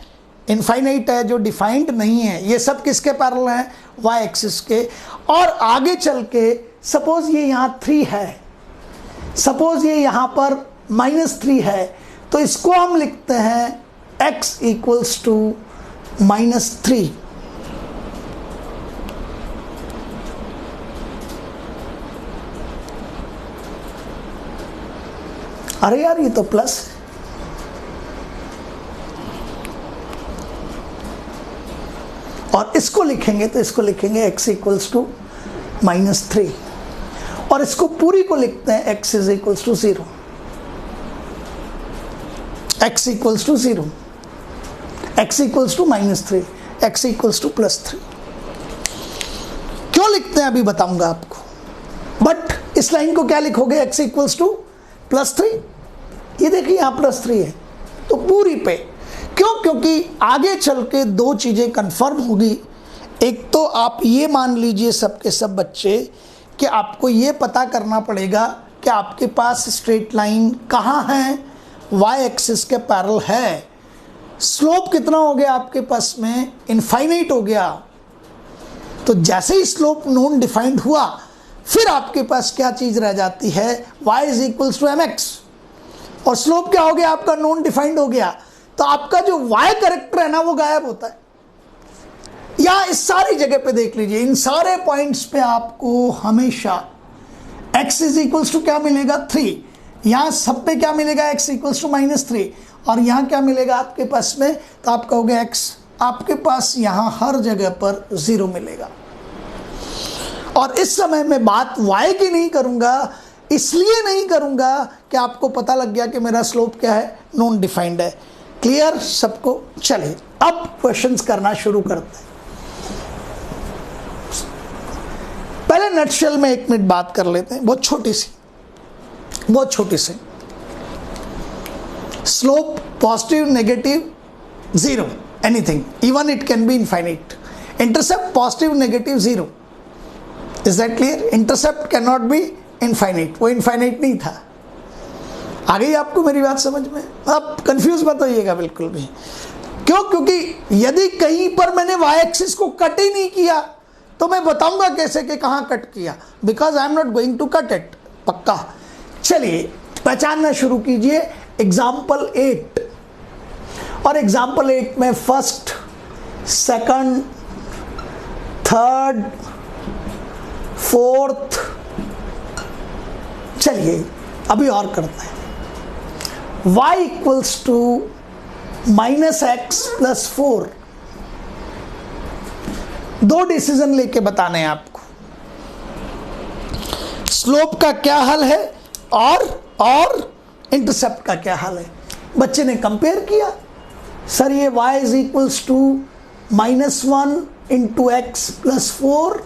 इनफाइनाइट है, जो डिफाइंड नहीं है। ये सब किसके पैरेलल हैं? वाई एक्सिस के। और आगे चल के सपोज ये यहाँ 3 है, सपोज ये यहाँ पर -3 है, तो इसको हम लिखते हैं x इक्वल्स टू -3। अरे यार ये तो प्लस है, और इसको लिखेंगे तो इसको लिखेंगे x इक्वल्स टू -3, और इसको पूरी को लिखते हैं x is equals to 0, x equals to 0, x equals to -3, x equals to +3। क्यों लिखते हैं अभी बताऊंगा आपको। बट इस लाइन को क्या लिखोगे, x इक्वल्स टू +3। ये देखिए यहाँ +3 है तो पूरी पे क्यों, क्योंकि आगे चल के दो चीज़ें कंफर्म होगी। एक तो आप ये मान लीजिए सब के सब बच्चे कि आपको ये पता करना पड़ेगा कि आपके पास स्ट्रेट लाइन कहाँ है, y एक्सिस के पैरेलल है। स्लोप कितना हो गया आपके पास में, इनफाइनाइट हो गया। तो जैसे ही स्लोप नॉन डिफाइंड हुआ फिर आपके पास क्या चीज़ रह जाती है, y is equals to mx, और स्लोप क्या हो गया आपका, नॉन डिफाइंड हो गया। तो आपका जो y करेक्टर है ना वो गायब होता है। या इस सारी जगह पे देख लीजिए, इन सारे पॉइंट्स पे आपको हमेशा x इज इक्वल्स टू क्या मिलेगा, 3। यहाँ सब पे क्या मिलेगा, x इक्वल्स टू -3, और यहाँ क्या मिलेगा आपके पास में, तो आप कहोगे x, आपके पास यहाँ हर जगह पर 0 मिलेगा। और इस समय मैं बात y की नहीं करूँगा, इसलिए नहीं करूँगा कि आपको पता लग गया कि मेरा स्लोप क्या है, नॉन डिफाइंड है। क्लियर सबको? चलिए अब क्वेश्चंस करना शुरू करते हैं। पहले नटशेल में 1 मिनट बात कर लेते हैं, बहुत छोटी सी। Slope positive, negative, 0, anything, even it can be infinite. Intercept positive, negative, 0। Is that clear? Intercept can not be infinite, वो इनफाइनाइट नहीं था। आ गई आपको मेरी बात समझ में? आप कंफ्यूज मत होइएगा बिल्कुल भी। क्यों? क्योंकि यदि कहीं पर मैंने y एक्सिस को कट ही नहीं किया तो मैं बताऊंगा कैसे कि कहाँ कट किया, because I am not going to cut it, पक्का। चलिए पहचानना शुरू कीजिए। एग्जाम्पल 8, और एग्जाम्पल 8 में फर्स्ट, सेकंड, थर्ड, फोर्थ, चलिए अभी और करते हैं। y इक्वल्स टू -x + 4, दो डिसीजन लेके बताने हैं आपको, स्लोप का क्या हल है और इंटरसेप्ट का क्या हल है। बच्चे ने कंपेयर किया, सर ये y is equals to -1 × x + 4,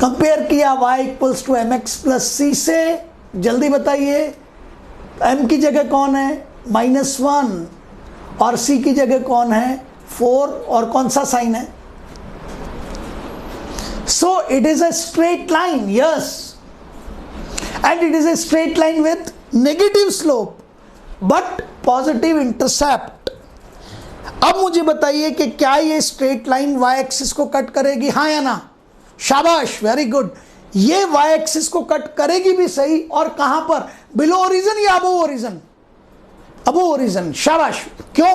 compare किया y equals to mx + c से। जल्दी बताइए, m की जगह कौन है, -1, और c की जगह कौन है, 4, और कौन सा साइन है। So it is a straight line, yes, and it is a straight line with negative slope but positive intercept। अब मुझे बताइए कि क्या ये स्ट्रेट लाइन y एक्सिस को कट करेगी, हाँ या ना? शाबाश, वेरी गुड। ये y एक्सिस को कट करेगी भी सही, और कहां पर, बिलो ओरिजिन या अबव ओरिजिन? अबव ओरिजिन, शाबाश। क्यों?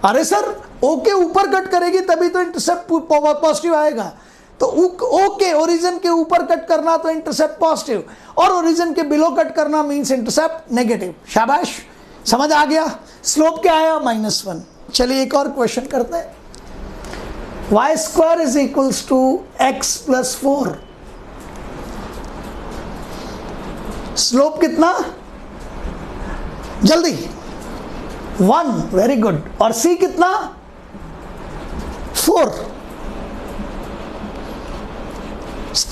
अरे सर o के ऊपर कट करेगी तभी तो इंटरसेप्ट पॉजिटिव आएगा। तो ओके ओरिजिन के ऊपर कट करना तो इंटरसेप्ट पॉजिटिव, और ओरिजिन के बिलो कट करना मींस इंटरसेप्ट नेगेटिव। शाबाश, समझ आ गया। स्लोप क्या आया, -1। चलिए एक और क्वेश्चन करते हैं। y² is equals to x + 4, slope कितना, जल्दी, 1, वेरी गुड, और c कितना, 4।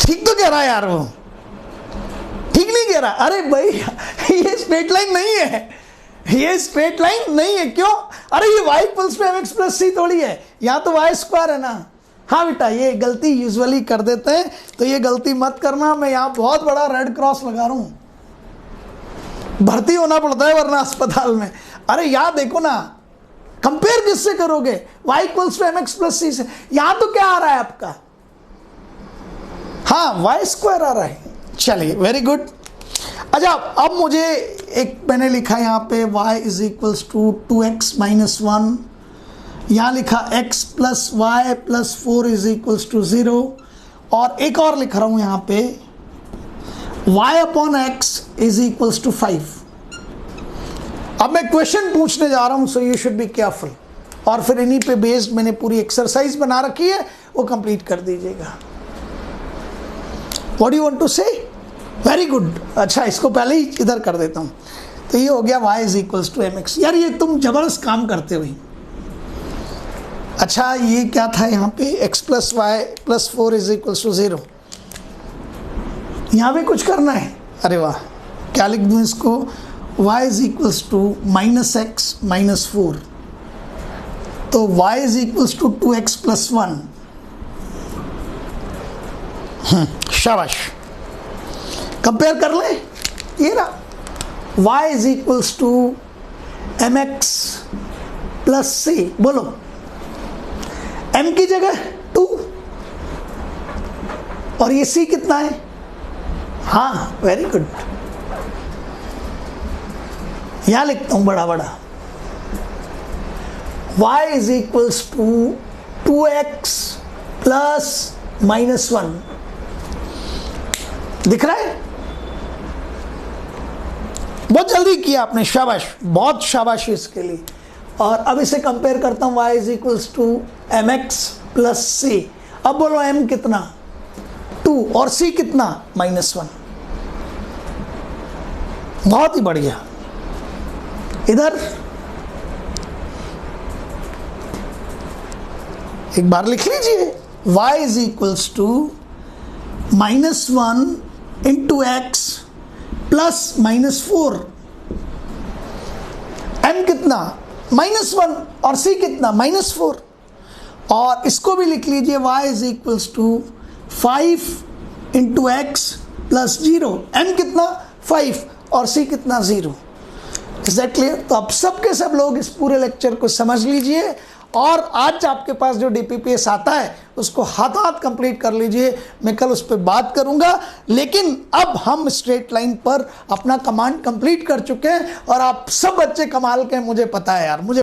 ठीक तो कह रहा है यार, वो ठीक नहीं कह रहा। अरे भाई ये स्ट्रेट लाइन नहीं है, ये स्ट्रेट लाइन नहीं है। क्यों? अरे ये y equals to mx + c थोड़ी है, यहाँ तो y² है ना। हाँ बेटा, ये गलती यूजुअली कर देते हैं, तो ये गलती मत करना। मैं यहाँ बहुत बड़ा रेड क्रॉस लगा रहा हूँ, भर्ती होना पड़ता है वरना अस्पताल में। अरे यहाँ देखो ना, कंपेयर किससे करोगे, y equals to mx + c से। यहाँ तो क्या आ रहा है आपका, हाँ y² आ रहा है। चलिए वेरी गुड। अच्छा अब मुझे एक मैंने लिखा यहाँ पे y is equals to 2x - 1, यहाँ लिखा x + y + 4 is equals to 0, और एक और लिख रहा हूँ यहाँ पे y/x इज इक्वल्स टू 5। अब मैं क्वेश्चन पूछने जा रहा हूँ, so you should be careful, और फिर इन्हीं पे बेस्ड मैंने पूरी एक्सरसाइज बना रखी है, वो कंप्लीट कर दीजिएगा। What do you want to say? Very good. अच्छा इसको पहले ही इधर कर देता हूँ। तो ये हो गया y is equals to mx। यार ये तुम जबरदस्त काम करते हो। अच्छा ये क्या था यहाँ पे, x + y + 4 is equals to 0। यहाँ भी कुछ करना है। अरे वाह, क्या लिख दूँ इसको? y is equals to minus x minus 4, तो y is equals to 2x plus 1। शाबाश, कंपेयर कर ले, ये रहा y is equals to mx plus c। बोलो, m की जगह 2 और ये c कितना है? हाँ, वेरी गुड, यहां लिखता हूं बड़ा बड़ा, y is equals to 2x plus minus 1। दिख रहा है? बहुत जल्दी किया आपने, शाबाश, बहुत शाबाशी इसके लिए। और अब इसे कंपेयर करता हूं, y is equals to mx plus c। अब बोलो m कितना? 2 और c कितना? माइनस 1। बहुत ही बढ़िया। इधर एक बार लिख लीजिए, y is equals to minus 1 into x plus minus 4। m कितना? माइनस 1 और c कितना? माइनस 4। और इसको भी लिख लीजिए, y is equals to 5 into x plus 0। m कितना? 5 और c कितना? 0। Is that clear? तो अब सबके सब लोग इस पूरे लेक्चर को समझ लीजिए और आज आपके पास जो DPPS आता है उसको हाथों हाथ कंप्लीट कर लीजिए। मैं कल उस पर बात करूंगा, लेकिन अब हम स्ट्रेट लाइन पर अपना कमांड कंप्लीट कर चुके हैं और आप सब बच्चे कमाल के, मुझे पता है यार, मुझे